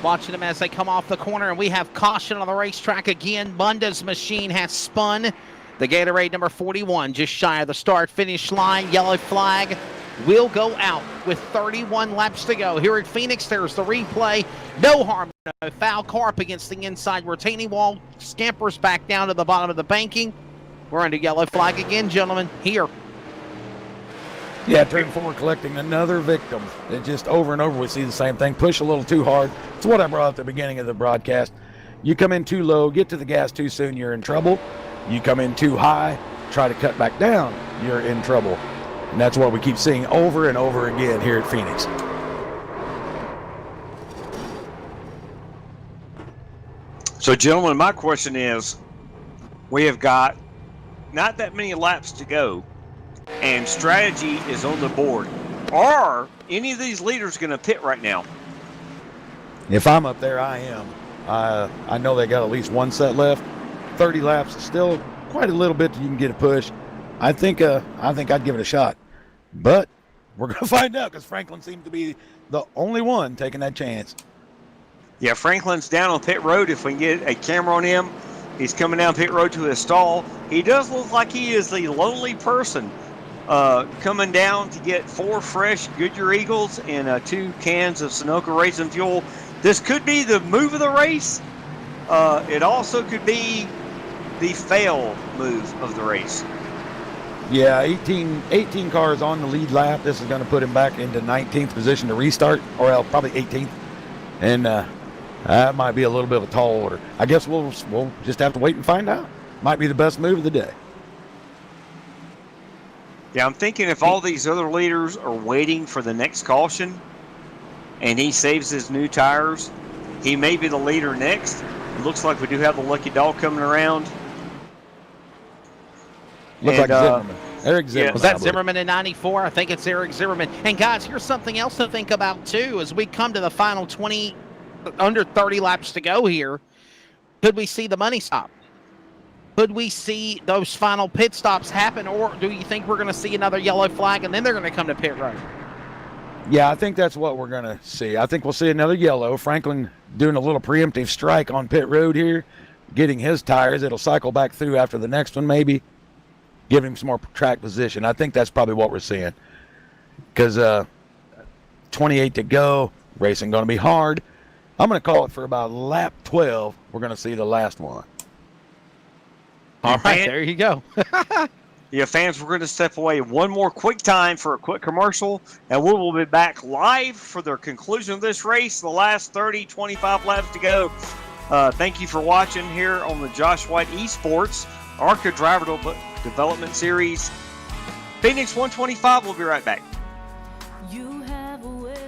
Watching them as they come off the corner, and we have caution on the racetrack again. Bunda's machine has spun. The Gatorade number 41 just shy of the start-finish line. Yellow flag will go out with 31 laps to go. Here at Phoenix, there's the replay. No harm, no foul. Car up against the inside retaining wall. Scampers back down to the bottom of the banking. We're under yellow flag again, gentlemen, here. Yeah, turn 4 collecting another victim. It just over and over we see the same thing. Push a little too hard. It's what I brought up at the beginning of the broadcast. You come in too low, get to the gas too soon, you're in trouble. You come in too high, try to cut back down, you're in trouble. And that's what we keep seeing over and over again here at Phoenix. So, gentlemen, my question is, we have got not that many laps to go, and strategy is on the board. Are any of these leaders going to pit right now? If I'm up there, I am. I know they got at least one set left. 30 laps is still quite a little bit that you can get a push. I think I'd give it a shot. But we're going to find out, because Franklin seems to be the only one taking that chance. Yeah, Franklin's down on pit road. If we can get a camera on him, he's coming down pit road to his stall. He does look like he is the lonely person coming down to get 4 fresh Goodyear Eagles and 2 cans of Sunoco Raisin Fuel. This could be the move of the race. It also could be the fail move of the race. Yeah, 18 cars on the lead lap. This is going to put him back into 19th position to restart, or probably 18th. And that might be a little bit of a tall order. I guess we'll just have to wait and find out. Might be the best move of the day. Yeah, I'm thinking if all these other leaders are waiting for the next caution and he saves his new tires, he may be the leader next. It looks like we do have the lucky dog coming around. Looks like Zimmerman. Eric Zimmerman. Yeah. Was that Zimmerman in 94? I think it's Eric Zimmerman. And guys, here's something else to think about too as we come to the final 20, under 30 laps to go here. Could we see the money stop? Could we see those final pit stops happen, or do you think we're going to see another yellow flag and then they're going to come to pit road? Yeah, I think that's what we're going to see. I think we'll see another yellow. Franklin doing a little preemptive strike on pit road here, getting his tires. It'll cycle back through after the next one maybe, give him some more track position. I think that's probably what we're seeing, because 28 to go, racing going to be hard. I'm going to call it for about lap 12. We're going to see the last one. All right, there you go. Yeah, fans, we're going to step away one more quick time for a quick commercial, and we will be back live for the conclusion of this race, the last 30, 25 laps to go. Thank you for watching here on the Josh White Esports ARCA Driver Development Series. Phoenix 125, we'll be right back. You have a way.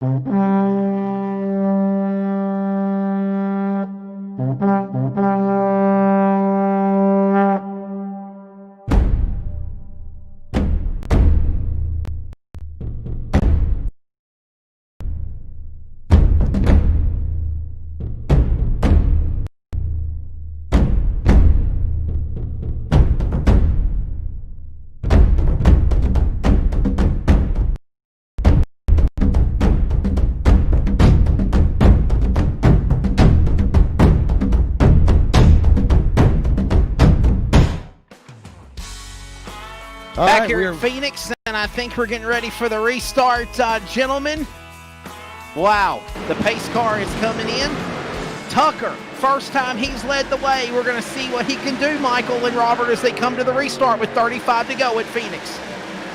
All Back right, here we're in Phoenix, and I think we're getting ready for the restart, gentlemen. Wow, the pace car is coming in. Tucker, first time he's led the way. We're going to see what he can do, Michael and Robert, as they come to the restart with 35 to go at Phoenix.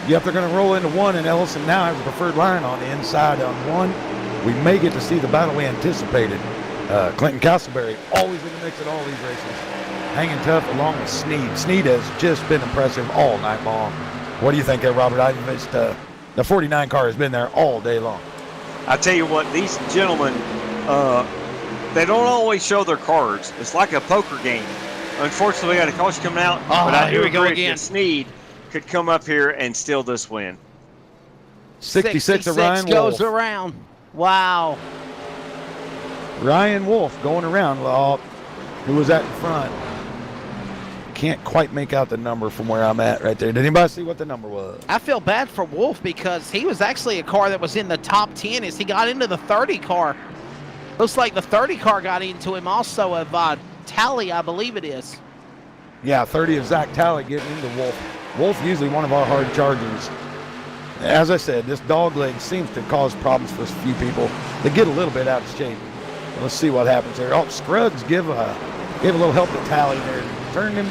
Yep, they're going to roll into one, and Ellison now has a preferred line on the inside on one. We may get to see the battle we anticipated. Clinton Castleberry, always in the mix at all these races. Hanging tough along with Sneed. Sneed has just been impressive all night long. What do you think there, Robert? I missed the 49 car has been there all day long. I tell you what, these gentlemen, they don't always show their cards. It's like a poker game. Unfortunately, we got a caution coming out, but I here we go agree again. that Sneed could come up here and steal this win. 66 of Ryan goes Wolf. around. Wow. Ryan Wolf going around. Well, who was that in front? Can't quite make out the number from where I'm at right there. Did anybody see what the number was? I feel bad for Wolf because he was actually a car that was in the top 10 as he got into the 30 car. Looks like the 30 car got into him also of Tally, I believe it is. Yeah, 30 of Zach Talley getting into Wolf. Wolf usually one of our hard chargers. As I said, this dog leg seems to cause problems for a few people. They get a little bit out of shape. Let's see what happens here. Oh, Scruggs give a little help to Tally there. Turned him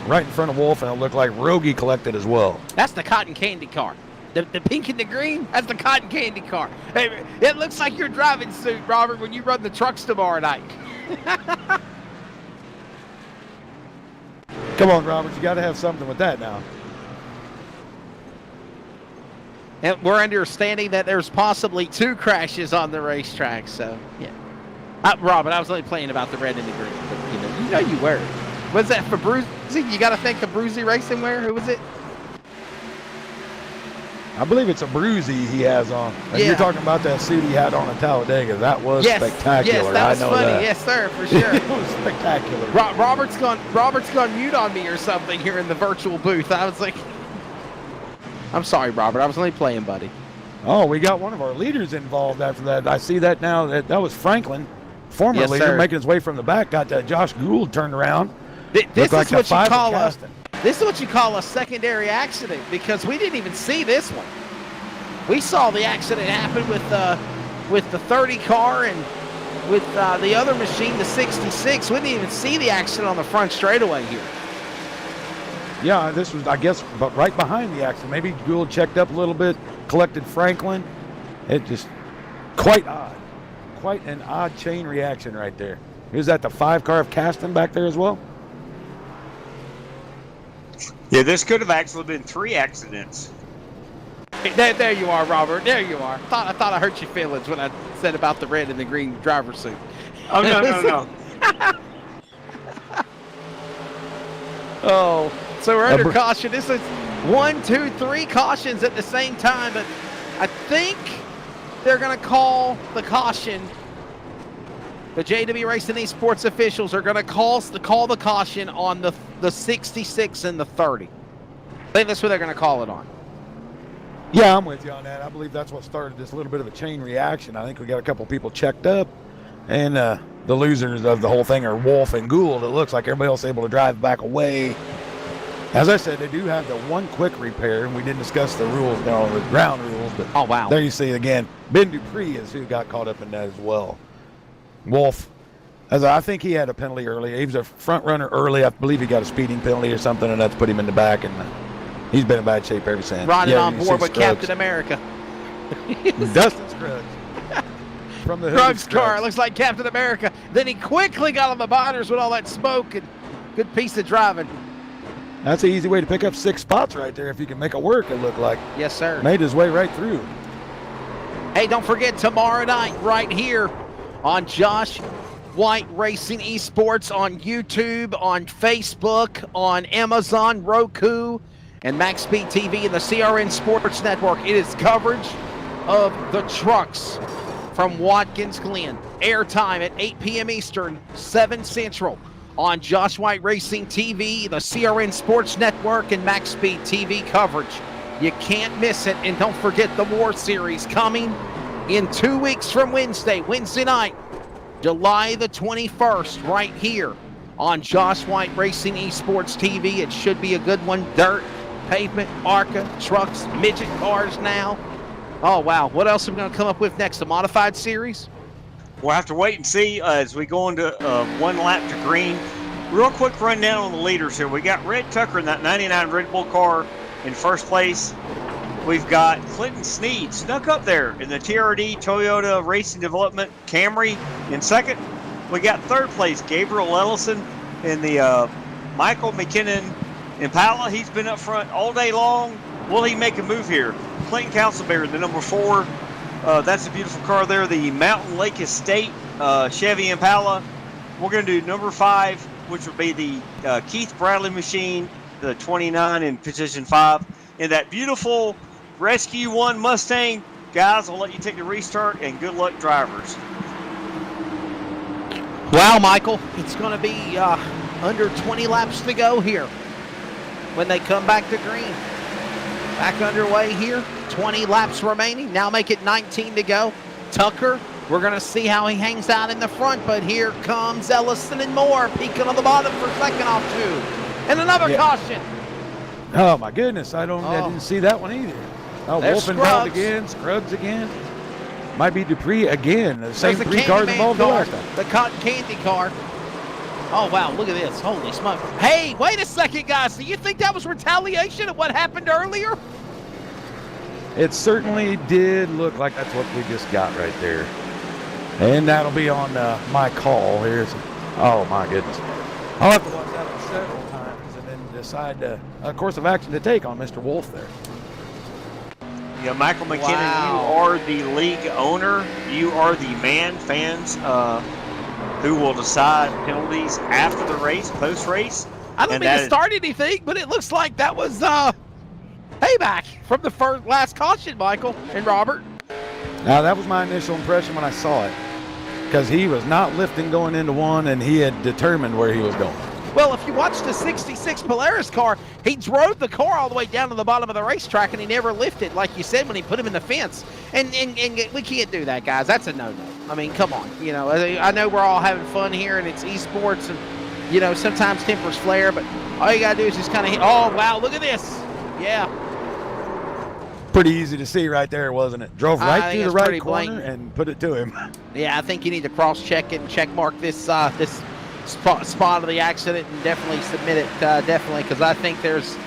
right in front of Wolf, and it looked like Rogie collected as well. That's the cotton candy car. The pink and the green, that's the cotton candy car. Hey, it looks like your driving suit, Robert, when you run the trucks tomorrow night. Come on, Robert, you got to have something with that now. And we're understanding that there's possibly 2 crashes on the racetrack, so, yeah. Robert, I was only playing about the red and the green, but, you know you wear it. Was that for Bruzy? You got to thank the Bruzy Racing wear? Who was it? I believe it's a Bruzy he has on. And Yeah. you're talking about that suit he had on at Talladega. That was spectacular. Yes, that was I know funny. that. Yes, sir, for sure. It was spectacular. Robert's gone mute on me or something here in the virtual booth. I was like, I'm sorry, Robert. I was only playing, buddy. Oh, we got one of our leaders involved after that. I see that now. That was Franklin, former Yes, leader, sir. making his way from the back. Got Josh Gould turned around. This Looked like is the what you 5 of call Caston. this is what you call a secondary accident because we didn't even see this one. We saw the accident happen with the 30 car and with the other machine, the 66. We didn't even see the accident on the front straightaway here. Yeah, this was, I guess, but right behind the accident. Maybe Gould checked up a little bit, collected Franklin. It just quite odd. Quite an odd chain reaction right there. Is that the 5 car of Caston back there as well? Yeah, this could have actually been 3 accidents. There you are, Robert. There you are. I thought I hurt your feelings when I said about the red and the green driver suit. Oh, no. Oh, so we're under caution. This is 1, 2, 3 cautions at the same time, but I think they're going to call the caution. The JW Racing Esports officials are going to call the caution on the 66 and the 30. I think that's what they're going to call it on. Yeah, I'm with you on that. I believe that's what started this little bit of a chain reaction. I think we got a couple people checked up, and the losers of the whole thing are Wolf and Gould. It looks like everybody else able to drive back away. As I said, they do have the one quick repair, and we didn't discuss the rules, the ground rules, but Oh, wow. there you see again, Ben Dupree is who got caught up in that as well. Wolf, as I think he had a penalty early. He was a front runner early. I believe he got a speeding penalty or something, and that's put him in the back, and he's been in bad shape ever since. Riding on you board see with Captain America. Dustin Scruggs. From the hood of Scruggs' car looks like Captain America. Then he quickly got on the binders with all that smoke and good piece of driving. That's an easy way to pick up 6 spots right there if you can make it work, it looked like. Yes, sir. Made his way right through. Hey, don't forget tomorrow night right here on Josh White Racing Esports on YouTube, on Facebook, on Amazon, Roku, and Max Speed TV and the CRN Sports Network. It is coverage of the trucks from Watkins Glen. Airtime at 8 p.m. Eastern, 7 Central on Josh White Racing TV, the CRN Sports Network, and Max Speed TV coverage. You can't miss it. And don't forget the War Series coming in 2 weeks from Wednesday night, July the 21st, right here on Josh White Racing Esports TV. It should be a good one. Dirt, pavement, ARCA, trucks, midget cars now. Oh, wow. What else are we going to come up with next? A modified series? We'll have to wait and see as we go into one lap to green. Real quick rundown on the leaders here. We got Red Tucker in that 99 Red Bull car in first place. We've got Clinton Sneed snuck up there in the TRD Toyota Racing Development Camry in second. We got third place Gabriel Ellison in the Michael McKinnon Impala. He's been up front all day long. Will he make a move here? Clinton Castleberry, the number 4. That's a beautiful car there, the Mountain Lake Estate Chevy Impala. We're going to do number 5, which would be the Keith Bradley machine, the 29 in position 5, in that beautiful Rescue 1 Mustang. Guys, I'll let you take the restart, and good luck, drivers. Wow, Michael, it's going to be under 20 laps to go here when they come back to green. Back underway here, 20 laps remaining. Now make it 19 to go. Tucker, we're going to see how he hangs out in the front, but here comes Ellison and Moore peeking on the bottom for second off 2. And another caution. Oh, my goodness. I didn't see that one either. Oh, There's Wolfenfeld Scruggs. again, Scruggs again. Might be Dupree again. The same There's the 3 cars Candyman involved car, last time. the cotton candy car. Oh, wow, look at this. Holy smoke. Hey, wait a second, guys. Do you think that was retaliation of what happened earlier? It certainly did look like that's what we just got right there. And that'll be on my call. Oh, my goodness. I'll have to watch that several times and then decide a course of action to take on Mr. Wolf there. Yeah, Michael McKinnon, Wow. You are the league owner. You are the man, fans, who will decide penalties after the race, post-race. I don't mean to start anything, but it looks like that was payback from the last caution, Michael and Robert. Now, that was my initial impression when I saw it, because he was not lifting going into one, and he had determined where he was going. Well, if you watch the 66 Polaris car, he drove the car all the way down to the bottom of the racetrack, and he never lifted, like you said, when he put him in the fence. And we can't do that, guys. That's a no-no. I mean, come on. You know, I know we're all having fun here, and it's esports, and, you know, sometimes tempers flare, but all you got to do is just kind of hit. Oh, wow, look at this. Yeah. Pretty easy to see right there, wasn't it? Drove I right think through the it's right pretty corner blatant. and put it to him. Yeah, I think you need to cross-check it and check-mark this this spot of the accident and definitely submit it, definitely, because I think there's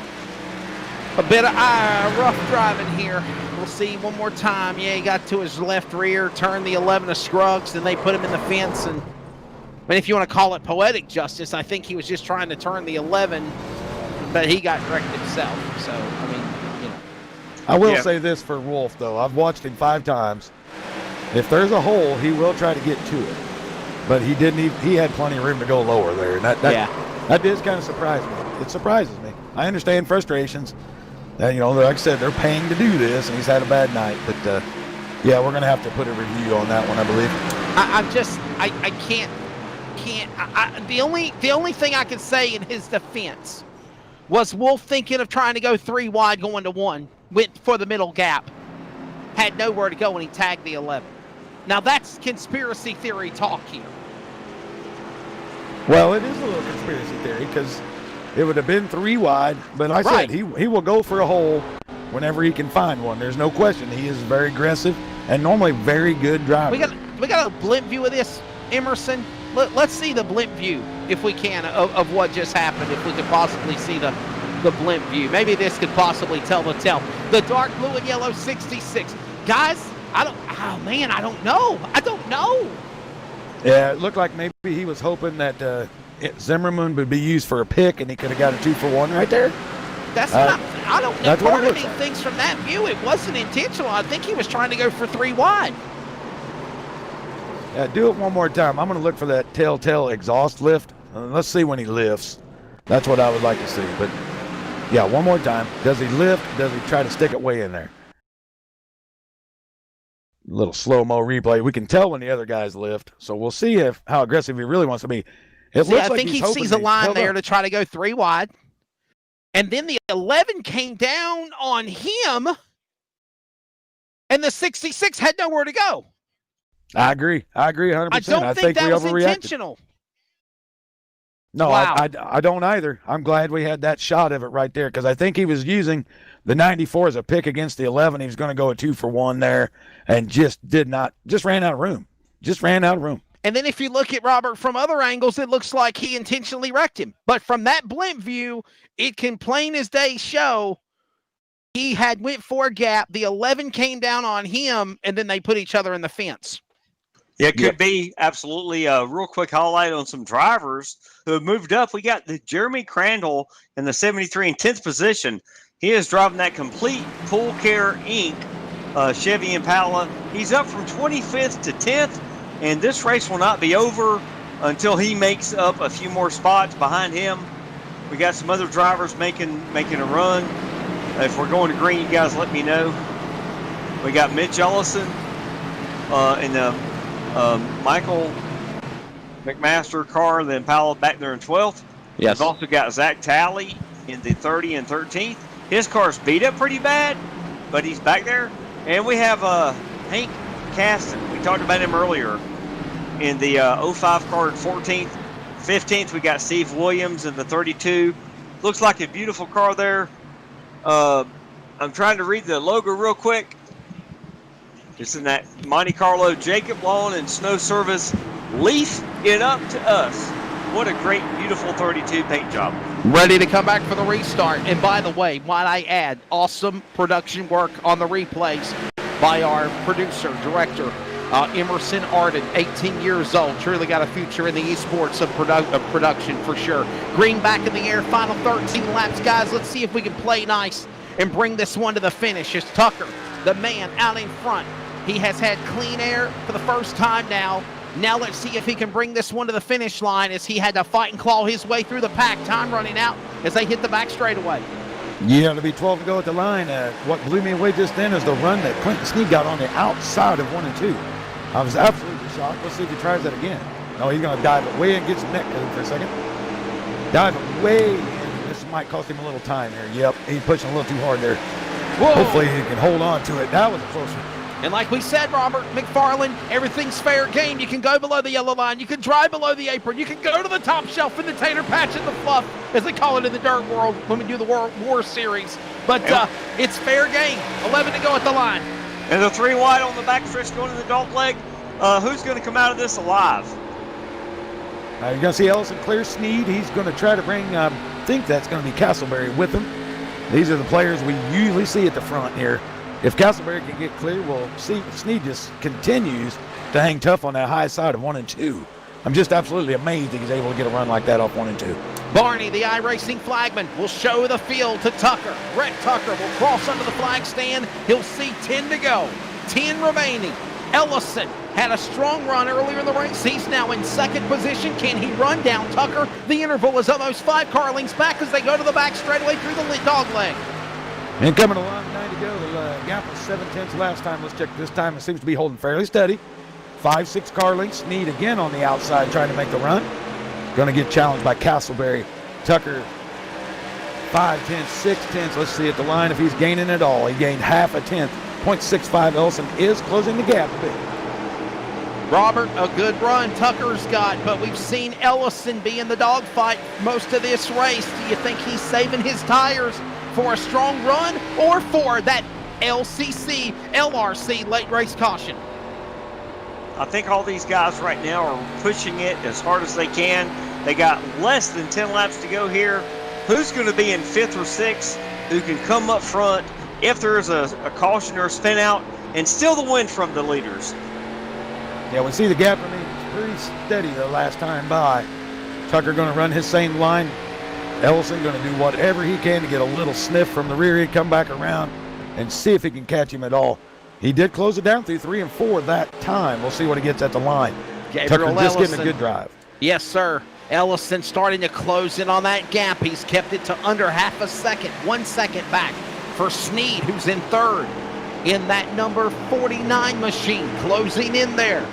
a bit of rough driving here. We'll see one more time. Yeah, he got to his left rear, turned the 11 of Scruggs, and they put him in the fence. And I mean, if you want to call it poetic justice, I think he was just trying to turn the 11, but he got wrecked himself. So, I mean, you know. I will say this for Wolf, though. I've watched him 5 times. If there's a hole, he will try to get to it. But he didn't. He had plenty of room to go lower there, and that does kind of surprise me. It surprises me. I understand frustrations. You know, like I said, they're paying to do this, and he's had a bad night. But yeah, we're gonna have to put a review on that one, I believe. I can't. The only thing I can say in his defense was Wolf thinking of trying to go 3 wide going to 1, went for the middle gap, had nowhere to go when he tagged the 11. Now that's conspiracy theory talk here. Well, it is a little conspiracy theory because it would have been 3 wide, but I said he will go for a hole whenever he can find one. There's no question. He is very aggressive and normally very good driver. We got a blimp view of this, Emerson. Let's see the blimp view if we can of what just happened. If we could possibly see the blimp view, maybe this could possibly tell the tale. The dark blue and yellow 66, guys. I don't know. Yeah, it looked like maybe he was hoping that Zimmerman would be used for a pick, and he could have got a 2-for-1 right there. That's I don't know. That's what Part it of me looks like. thinks from that view it wasn't intentional. I think he was trying to go for 3 wide. Yeah, do it one more time. I'm going to look for that telltale exhaust lift. Let's see when he lifts. That's what I would like to see. But, yeah, one more time. Does he lift? Does he try to stick it way in there? Little slow-mo replay. We can tell when the other guys lift, so we'll see how aggressive he really wants to be. It See, looks I like think he's he hoping sees a he's line held there up. to try to go 3 wide. And then the 11 came down on him, and the 66 had nowhere to go. I agree 100%. I don't think that we was overreacted. intentional. No, Wow. I don't either. I'm glad we had that shot of it right there because I think he was using the 94 as a pick against the 11. He was going to go a 2-for-1 there and just ran out of room. And then if you look at Robert from other angles, it looks like he intentionally wrecked him. But from that blimp view, it can plain as day show he had went for a gap. The 11 came down on him, and then they put each other in the fence. Yeah, it could be absolutely a real quick highlight on some drivers who have moved up. We got the Jeremy Crandall in the 73 and 10th position. He is driving that complete Pool Care Inc. Chevy Impala. He's up from 25th to 10th, and this race will not be over until he makes up a few more spots behind him. We got some other drivers making a run. If we're going to green, you guys let me know. We got Mitch Ellison in the Michael McMaster car, the Impala back there in 12th. Yes. We've also got Zach Talley in the 30 and 13th. His car's beat up pretty bad, but he's back there. And we have Hank Caston. We talked about him earlier in the 05 car in 14th. 15th, we got Steve Williams in the 32. Looks like a beautiful car there. I'm trying to read the logo real quick. It's in that Monte Carlo Jacob Lawn and Snow Service. Leaf it up to us. What a great, beautiful 32 paint job. Ready to come back for the restart. And by the way, might I add, awesome production work on the replays by our producer, director, Emerson Arden, 18 years old. Truly got a future in the esports of production for sure. Green back in the air, final 13 laps, guys. Let's see if we can play nice and bring this one to the finish. It's Tucker, the man out in front. He has had clean air for the first time now. Now let's see if he can bring this one to the finish line as he had to fight and claw his way through the pack. Time running out as they hit the back straightaway. Yeah, it'll be 12 to go at the line. What blew me away just then is the run that Clinton Sneed got on the outside of 1 and 2. I was absolutely shocked. Let's see if he tries that again. No, he's going to dive it way in, get some neck for a second. Dive it way in. This might cost him a little time here. Yep, he's pushing a little too hard there. Whoa. Hopefully he can hold on to it. That was a close one. And like we said, Robert McFarland, everyththing's fair game. You can go below the yellow line. You can drive below the apron. You can go to the top shelf in the tater patch and the fluff, as they call it in the dirt world when we do the War Series. But it's fair game. 11 to go at the line. And the 3 wide on the back stretch going to the dog leg. Who's going to come out of this alive? You're going to see Ellison clear Sneed. He's going to try to bring, I think that's going to be Castleberry with him. These are the players we usually see at the front here. If Castleberry can get clear, we'll see Sneed just continues to hang tough on that high side of 1 and 2. I'm just absolutely amazed that he's able to get a run like that off 1 and 2. Barney, the iRacing flagman, will show the field to Tucker. Brett Tucker will cross under the flag stand. He'll see 10 to go. 10 remaining. Ellison had a strong run earlier in the race. He's now in second position. Can he run down Tucker? The interval is almost 5 car lengths back as they go to the back straightaway through the dog leg. And coming along, 9 to go. The gap was 7/10 last time. Let's check this time. It seems to be holding fairly steady. 5-6 car lengths. Sneed again on the outside trying to make the run. Going to get challenged by Castleberry. Tucker, 5/10, 6/10. Let's see at the line if he's gaining at all. He gained half a tenth. 0.65. Ellison is closing the gap a bit. Robert, a good run Tucker's got, but we've seen Ellison be in the dogfight most of this race. Do you think he's saving his tires for a strong run or for that LRC late race caution? I think all these guys right now are pushing it as hard as they can. They got less than 10 laps to go here. Who's going to be in 5th or 6th who can come up front if there is a caution or a spin out and steal the win from the leaders? Yeah, we see the gap remains pretty steady the last time by. Tucker going to run his same line Ellison going to do whatever he can to get a little sniff from the rear end, come back around, and see if he can catch him at all. He did close it down through 3 and 4 that time. We'll see what he gets at the line. Gabriel Tucker just Ellison. getting a good drive. Yes, sir. Ellison starting to close in on that gap. He's kept it to under half a second, 1 second back for Sneed, who's in third in that number 49 machine, closing in there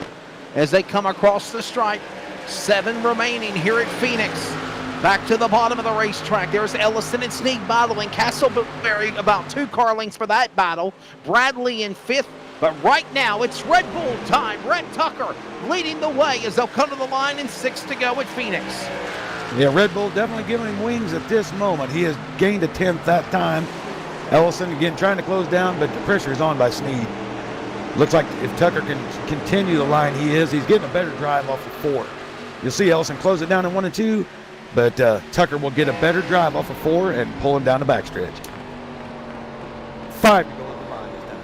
as they come across the stripe. 7 remaining here at Phoenix. Back to the bottom of the racetrack. There's Ellison and Sneed battling. Castleberry about 2 car lengths for that battle. Bradley in 5th. But right now, it's Red Bull time. Rhett Tucker leading the way as they'll come to the line, and 6 to go at Phoenix. Yeah, Red Bull definitely giving him wings at this moment. He has gained a 10th that time. Ellison again trying to close down, but the pressure is on by Sneed. Looks like if Tucker can continue the line he's getting a better drive off of 4. You'll see Ellison close it down in 1 and 2, but Tucker will get a better drive off of 4 and pull him down the backstretch. 5 to go at the line this time.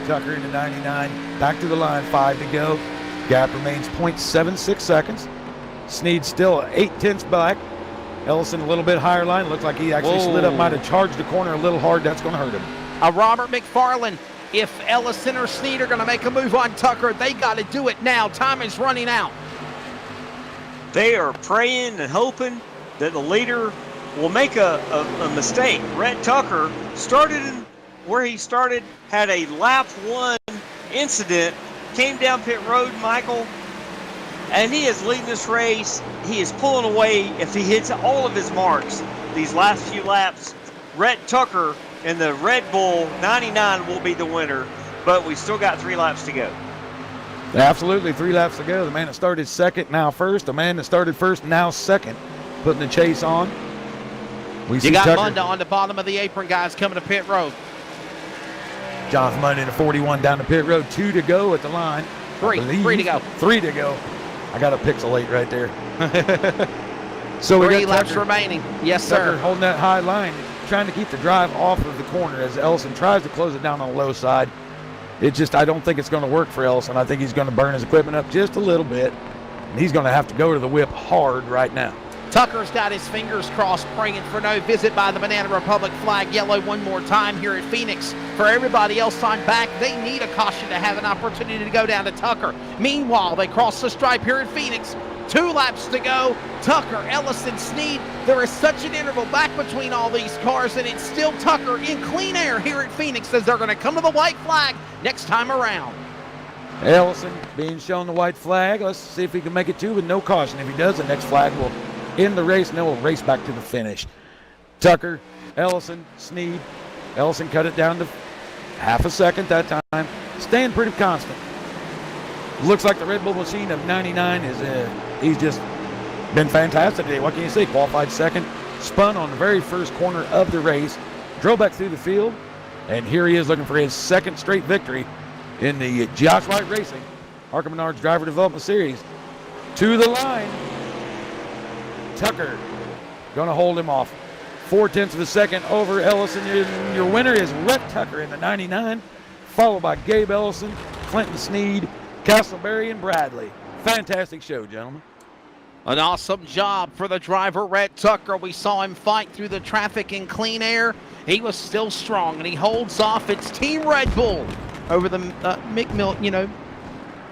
Tucker into 99, back to the line, 5 to go. Gap remains 0.76 seconds. Sneed still 8/10 back. Ellison a little bit higher line. Looks like he actually slid up, might have charged the corner a little hard. That's going to hurt him. Robert McFarland, if Ellison or Sneed are going to make a move on Tucker, they got to do it now. Time is running out. They are praying and hoping that the leader will make a mistake. Rhett Tucker started where he started, had a lap 1 incident, came down pit road, Michael, and he is leading this race. He is pulling away. If he hits all of his marks these last few laps, Rhett Tucker and the Red Bull 99 will be the winner, but we still got 3 laps to go. Absolutely, 3 laps to go. The man that started second, now first. The man that started first, now second, putting the chase on. You got Tucker. Munda on the bottom of the apron, guys, coming to pit road. Jonathan Munda in a 41 down the pit road. 2 to go at the line. 3 to go. 3 to go. I got a pixelate right there. So 3 laps remaining. Yes, Tucker sir. Holding that high line, trying to keep the drive off of the corner as Ellison tries to close it down on the low side. I don't think it's going to work for Ellison. I think he's going to burn his equipment up just a little bit, and he's going to have to go to the whip hard right now. Tucker's got his fingers crossed, praying for no visit by the Banana Republic flag yellow one more time here at Phoenix. For everybody else on back, they need a caution to have an opportunity to go down to Tucker. Meanwhile, they cross the stripe here at Phoenix. 2 laps to go. Tucker, Ellison, Sneed. There is such an interval back between all these cars, and it's still Tucker in clean air here at Phoenix as they're going to come to the white flag next time around. Ellison being shown the white flag. Let's see if he can make it 2 with no caution. If he does, the next flag will end the race, and then we'll race back to the finish. Tucker, Ellison, Sneed. Ellison cut it down to half a second that time, staying pretty constant. Looks like the Red Bull machine of 99 he's just been fantastic today. What can you say? Qualified second, spun on the very first corner of the race, drove back through the field, and here he is looking for his 2nd straight victory in the Josh White Racing ARCA Menards Driver Development Series. To the line, Tucker going to hold him off. 4/10 of a second over Ellison. Your winner is Rhett Tucker in the 99, followed by Gabe Ellison, Clinton Sneed, Castleberry, and Bradley. Fantastic show, gentlemen. An awesome job for the driver, Rhett Tucker. We saw him fight through the traffic in clean air. He was still strong, and he holds off. It's Team Red Bull over the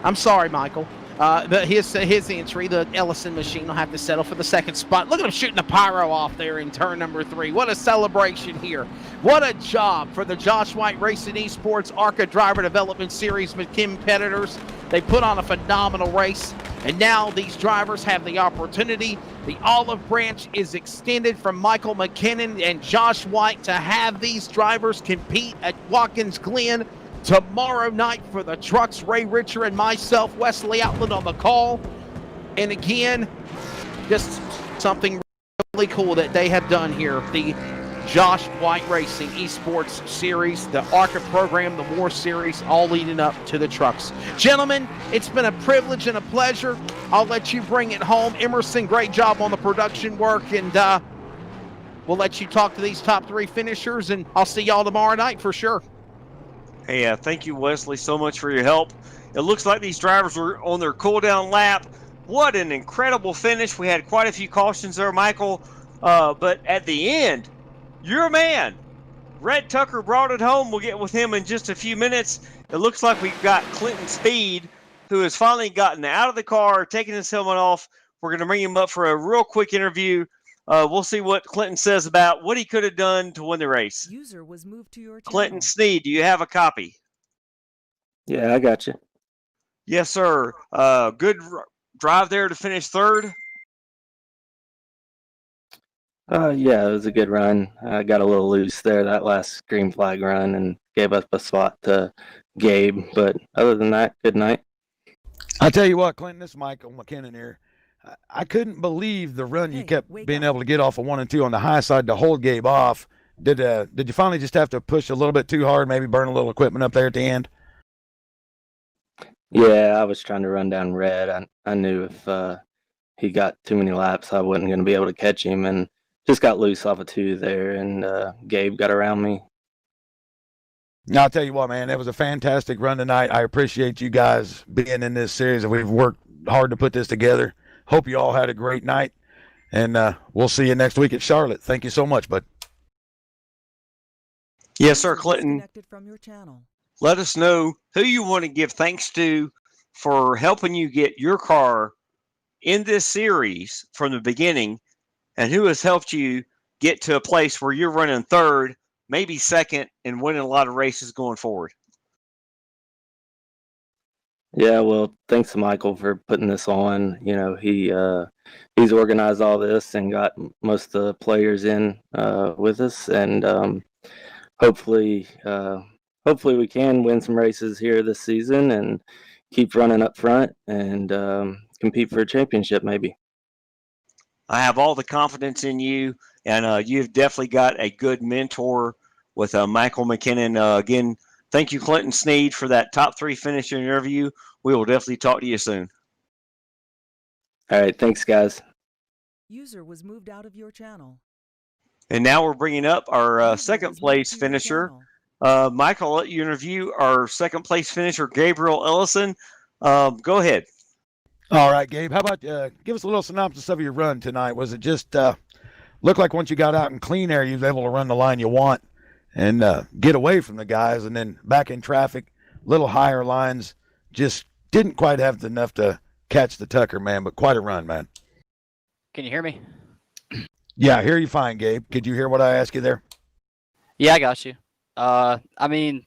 I'm sorry, Michael. His entry, the Ellison machine, will have to settle for the 2nd spot. Look at him shooting the pyro off there in turn number 3. What a celebration here. What a job for the Josh White Racing Esports ARCA Driver Development Series competitors. They put on a phenomenal race, and now these drivers have the opportunity. The olive branch is extended from Michael McKinnon and Josh White to have these drivers compete at Watkins Glen tomorrow night for the trucks. Ray Richer and myself, Wesley Outland, on the call. And again, just something really cool that they have done here. The Josh White Racing Esports Series, the ARCA program, the War Series, all leading up to the trucks. Gentlemen, it's been a privilege and a pleasure. I'll let you bring it home. Emerson, great job on the production work, and we'll let you talk to these top 3 finishers, and I'll see y'all tomorrow night for sure. Hey, thank you, Wesley, so much for your help. It looks like these drivers were on their cool-down lap. What an incredible finish. We had quite a few cautions there, Michael. But at the end, your man, Red Tucker, brought it home. We'll get with him in just a few minutes. It looks like we've got Clinton Speed, who has finally gotten out of the car, taken his helmet off. We're going to bring him up for a real quick interview. We'll see what Clinton says about what he could have done to win the race. User was moved to your channel. Clinton Sneed, do you have a copy? Yeah, I got you. Yes, sir. Good drive there to finish third. Yeah, it was a good run. I got a little loose there that last green flag run and gave up a spot to Gabe. But other than that, good night. I tell you what, Clinton, this is Michael McKinnon here. I couldn't believe the run you kept being able to get off of 1 and 2 on the high side to hold Gabe off. Did you finally just have to push a little bit too hard, maybe burn a little equipment up there at the end? Yeah, I was trying to run down Red. I knew if he got too many laps, I wasn't going to be able to catch him, and just got loose off of 2 there, and Gabe got around me. Now, I'll tell you what, man, that was a fantastic run tonight. I appreciate you guys being in this series, and we've worked hard to put this together. Hope you all had a great night, and we'll see you next week at Charlotte. Thank you so much, bud. Yes, sir, Clinton. Disconnected from your channel. Let us know who you want to give thanks to for helping you get your car in this series from the beginning, and who has helped you get to a place where you're running third, maybe second, and winning a lot of races going forward. Yeah, well, thanks to Michael for putting this on. You know, he's organized all this and got most of the players in with us, and hopefully we can win some races here this season and keep running up front and compete for a championship maybe. I have all the confidence in you, and you've definitely got a good mentor with Michael McKinnon. Again, thank you, Clinton Sneed, for that top 3 finish interview. We will definitely talk to you soon. All right, thanks, guys. User was moved out of your channel. And now we're bringing up our User second was moved place to your finisher. channel. Michael, I'll let you interview our second place finisher, Gabriel Ellison. Go ahead. All right, Gabe, how about give us a little synopsis of your run tonight? Was it just looked like once you got out in clean air, you was able to run the line you want and get away from the guys, and then back in traffic, little higher lines, just didn't quite have enough to catch the Tucker, man, but quite a run, man. Can you hear me? Yeah, I hear you fine, Gabe. Could you hear what I asked you there? Yeah, I got you. I mean,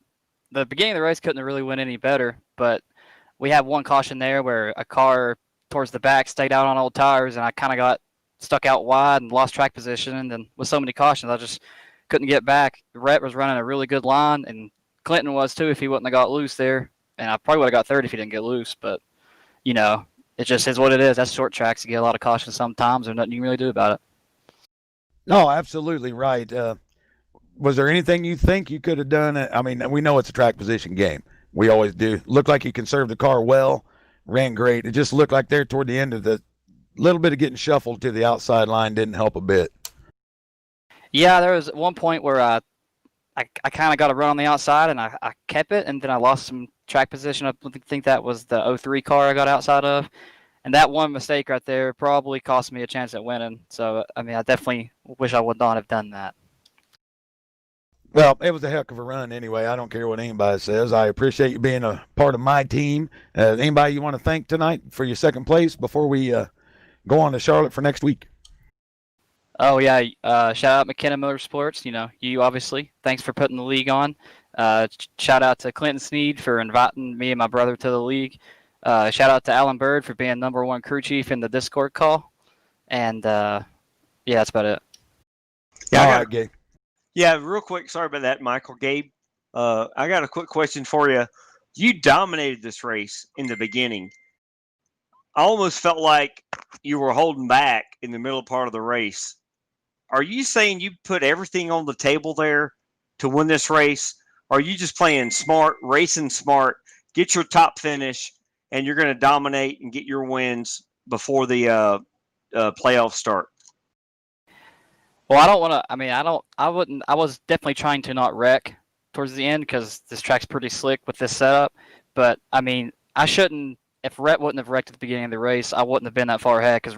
the beginning of the race couldn't have really went any better, but we had one caution there where a car towards the back stayed out on old tires, and I kind of got stuck out wide and lost track position. And then with so many cautions, I just couldn't get back. Rhett was running a really good line, and Clinton was too if he wouldn't have got loose there. And I probably would have got third if he didn't get loose. But, you know, it just is what it is. That's short tracks. You get a lot of cautions sometimes. There's nothing you can really do about it. No, absolutely right. Was there anything you think you could have done? I mean, we know it's a track position game. We always do. Looked like you conserved the car well, ran great. It just looked like there toward the end of the little bit of getting shuffled to the outside line didn't help a bit. Yeah, there was one point where I kind of got a run on the outside, and I kept it, and then I lost some track position. I think that was the 03 car I got outside of. And that one mistake right there probably cost me a chance at winning. So, I mean, I definitely wish I would not have done that. Well, it was a heck of a run anyway. I don't care what anybody says. I appreciate you being a part of my team. Anybody you want to thank tonight for your second place before we go on to Charlotte for next week? Oh, yeah. Shout out McKenna Motorsports. You know, you obviously. Thanks for putting the league on. Shout out to Clinton Sneed for inviting me and my brother to the league. Shout out to Alan Bird for being #1 crew chief in the Discord call. And, yeah, that's about it. Yeah, All right, Gabe. Yeah, real quick. Sorry about that, Michael. Gabe, I got a quick question for you. You dominated this race in the beginning. I almost felt like you were holding back in the middle part of the race. Are you saying you put everything on the table there to win this race? Or are you just playing smart, racing smart, get your top finish, and you're going to dominate and get your wins before the playoffs start? Well, I don't want to. I mean, I wouldn't. I was definitely trying to not wreck towards the end because this track's pretty slick with this setup. But I mean, I shouldn't. If Rhett wouldn't have wrecked at the beginning of the race, I wouldn't have been that far ahead because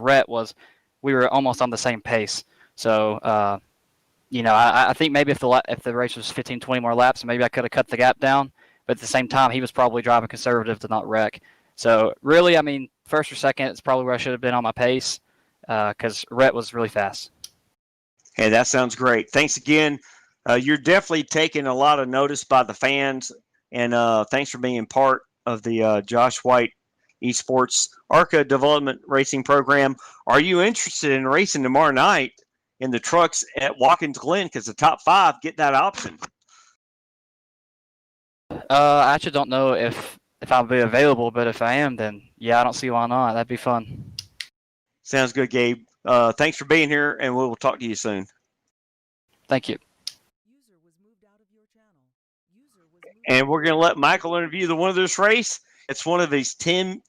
we were almost on the same pace. So, I think maybe if the race was 15, 20 more laps, maybe I could have cut the gap down. But at the same time, he was probably driving conservative to not wreck. So really, I mean, first or second, it's probably where I should have been on my pace because Rhett was really fast. Hey, that sounds great. Thanks again. You're definitely taking a lot of notice by the fans, and thanks for being part of the Josh White Esports ARCA Development Racing Program. Are you interested in racing tomorrow night in the trucks at Watkins Glen? Because the top 5 get that option. I actually don't know if I'll be available, but if I am, then yeah, I don't see why not. That'd be fun. Sounds good, Gabe. Thanks for being here, and we'll talk to you soon. Thank you. User was moved out of your channel. User was moved And we're going to let Michael interview the winner of this race. It's one of his team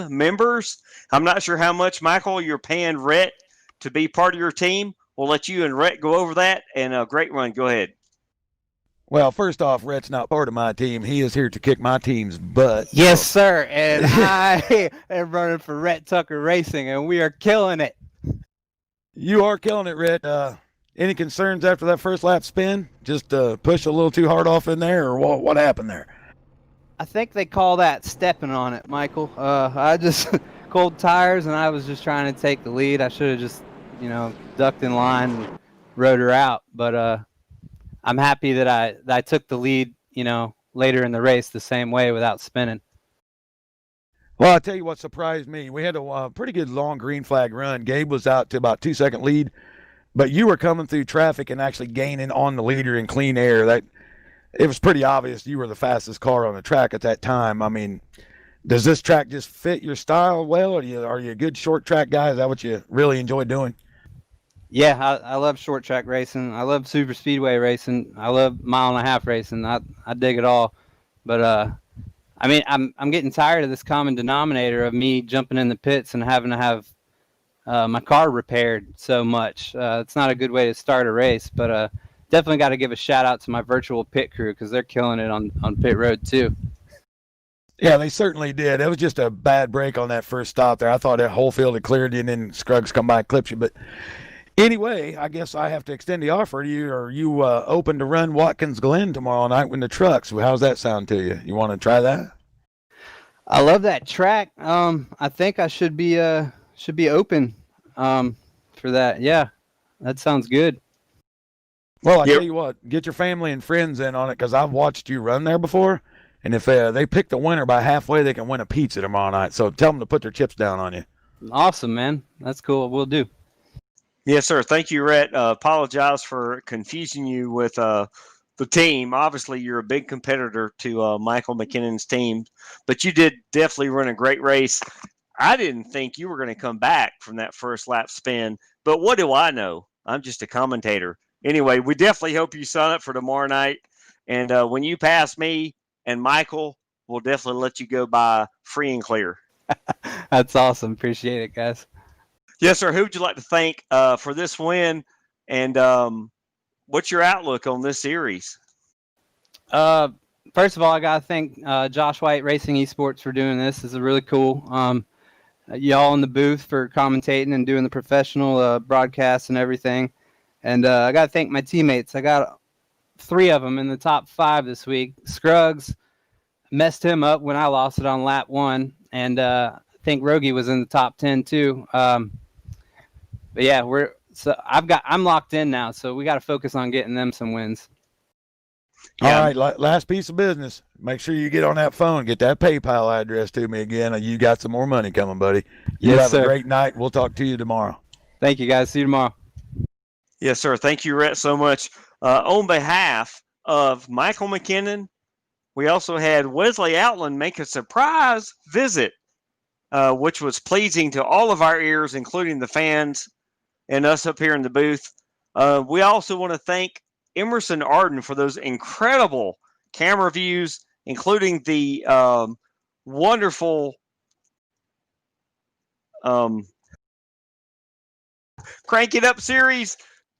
members. I'm not sure how much, Michael, you're paying Rhett to be part of your team. We'll let you and Rhett go over that, and a great run. Go ahead. Well, first off, Rhett's not part of my team. He is here to kick my team's butt. Yes, sir. And I am running for Rhett Tucker Racing, and we are killing it. You are killing it, Rhett. Any concerns after that first lap spin? Just push a little too hard off in there, or what happened there? I think they call that stepping on it, Michael. I just cold tires, and I was just trying to take the lead. I should have just, ducked in line and rode her out. But I'm happy that I took the lead, later in the race the same way without spinning. Well, I'll tell you what surprised me. We had a pretty good long green flag run. Gabe was out to about 2-second lead, but you were coming through traffic and actually gaining on the leader in clean air. It was pretty obvious you were the fastest car on the track at that time. I mean, does this track just fit your style well, or are you a good short track guy? Is that what you really enjoy doing? Yeah, I love short track racing. I love super speedway racing. I love 1.5 mile racing. I dig it all. But I'm getting tired of this common denominator of me jumping in the pits and having to have my car repaired so much. It's not a good way to start a race, but definitely got to give a shout out to my virtual pit crew because they're killing it on pit road too. Yeah, they certainly did. It was just a bad break on that first stop there. I thought that whole field had cleared you, and then Scruggs come by and clips you. But anyway, I guess I have to extend the offer to you. Are you open to run Watkins Glen tomorrow night with the trucks? How's that sound to you? You want to try that? I love that track. I think I should be open for that. Yeah, that sounds good. Well, I tell you what, get your family and friends in on it because I've watched you run there before. And if they pick the winner by halfway, they can win a pizza tomorrow night. So tell them to put their chips down on you. Awesome, man. That's cool. We'll do. Yes, sir. Thank you, Rhett. Apologize for confusing you with the team. Obviously, you're a big competitor to Michael McKinnon's team, but you did definitely run a great race. I didn't think you were going to come back from that first lap spin, but what do I know? I'm just a commentator. Anyway, we definitely hope you sign up for tomorrow night. And when you pass me and Michael, we'll definitely let you go by free and clear. That's awesome. Appreciate it, guys. Yes, sir. Who would you like to thank for this win? And what's your outlook on this series? First of all, I got to thank Josh White Racing Esports for doing this. This is really cool. Y'all in the booth for commentating and doing the professional broadcasts and everything. And I got to thank my teammates. I got 3 of them in the top 5 this week. Scruggs messed him up when I lost it on lap 1. And I think Rogie was in the top 10 too. But yeah, I'm locked in now, so we got to focus on getting them some wins. Yeah. All right, last piece of business. Make sure you get on that phone, get that PayPal address to me again. You got some more money coming, buddy. You have a great night. We'll talk to you tomorrow. Thank you, guys. See you tomorrow. Yes, sir. Thank you, Rhett, so much. On behalf of Michael McKinnon, we also had Wesley Outland make a surprise visit, which was pleasing to all of our ears, including the fans and us up here in the booth. We also want to thank Emerson Arden for those incredible camera views, including the wonderful Crank It Up series.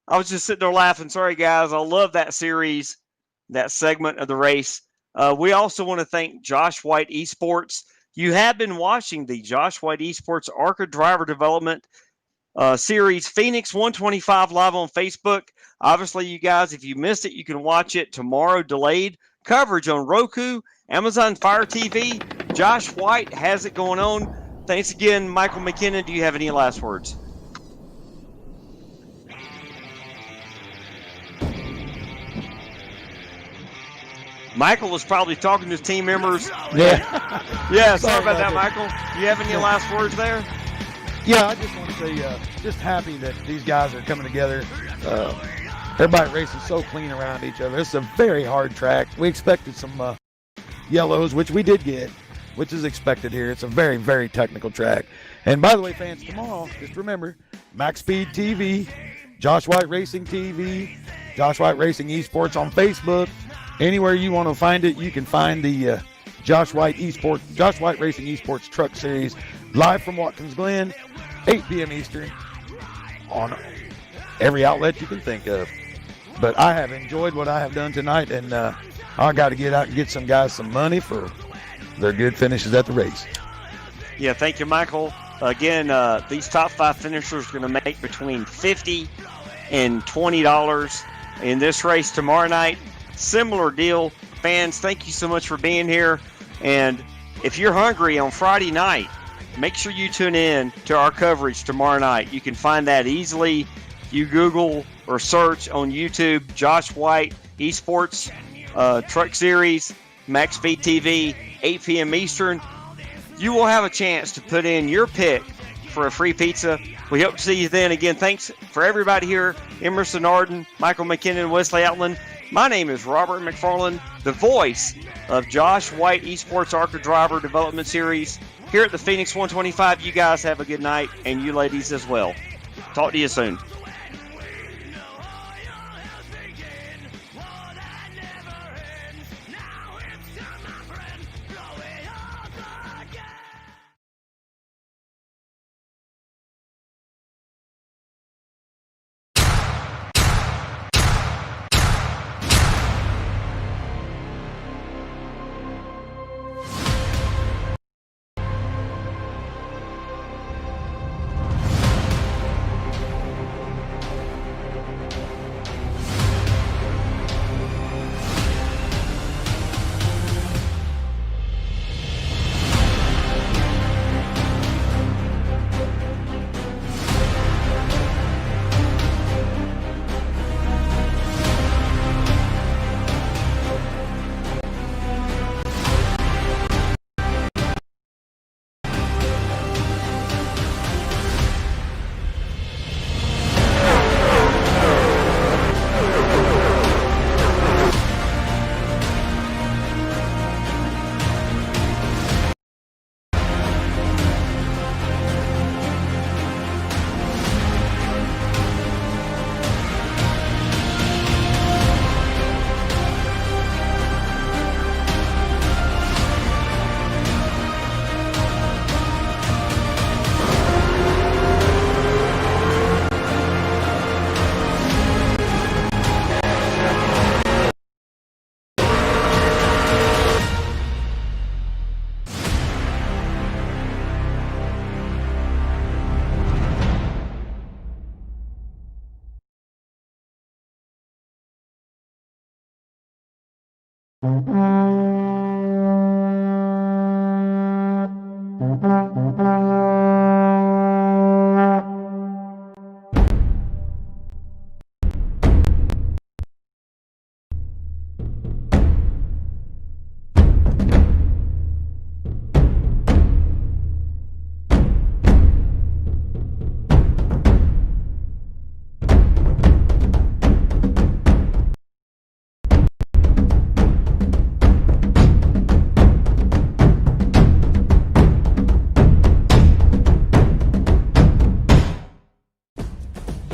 I was just sitting there laughing. Sorry, guys. I love that series, that segment of the race. We also want to thank Josh White Esports. You have been watching the Josh White Esports ARCA Driver Development Series Phoenix 125 live on Facebook. Obviously, you guys, if you missed it, you can watch it tomorrow, delayed coverage on Roku, Amazon Fire TV. Josh White has it going on. Thanks again, Michael McKinnon. Do you have any last words? Michael was probably talking to his team members. Yeah. Yeah, sorry about that, Michael. Do you have any last words there? Yeah, I just want to say, just happy that these guys are coming together. Everybody racing so clean around each other. It's a very hard track. We expected some yellows, which we did get, which is expected here. It's a very, very technical track. And by the way, fans, tomorrow, just remember, Max Speed TV, Josh White Racing TV, Josh White Racing Esports on Facebook. Anywhere you want to find it, you can find the Josh White Racing Esports Truck Series live from Watkins Glen, 8 p.m. Eastern, on every outlet you can think of. But I have enjoyed what I have done tonight, and I got to get out and get some guys some money for their good finishes at the race. Yeah, thank you, Michael. Again, these top 5 finishers are going to make between $50 and $20 in this race tomorrow night. Similar deal. Fans, thank you so much for being here. And if you're hungry on Friday night, make sure you tune in to our coverage tomorrow night. You can find that easily. You Google or search on YouTube, Josh White Esports Truck Series, Max Speed TV, 8 p.m. Eastern. You will have a chance to put in your pick for a free pizza. We hope to see you then. Again, thanks for everybody here. Emerson Arden, Michael McKinnon, Wesley Outland. My name is Robert McFarland, the voice of Josh White Esports ARCA Driver Development Series here at the Phoenix 125. You guys have a good night, and you ladies as well. Talk to you soon.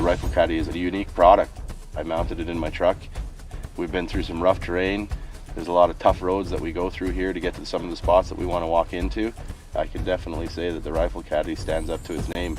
Rifle Caddy is a unique product. I mounted it in my truck. We've been through some rough terrain. There's a lot of tough roads that we go through here to get to some of the spots that we want to walk into. I can definitely say that the Rifle Caddy stands up to its name.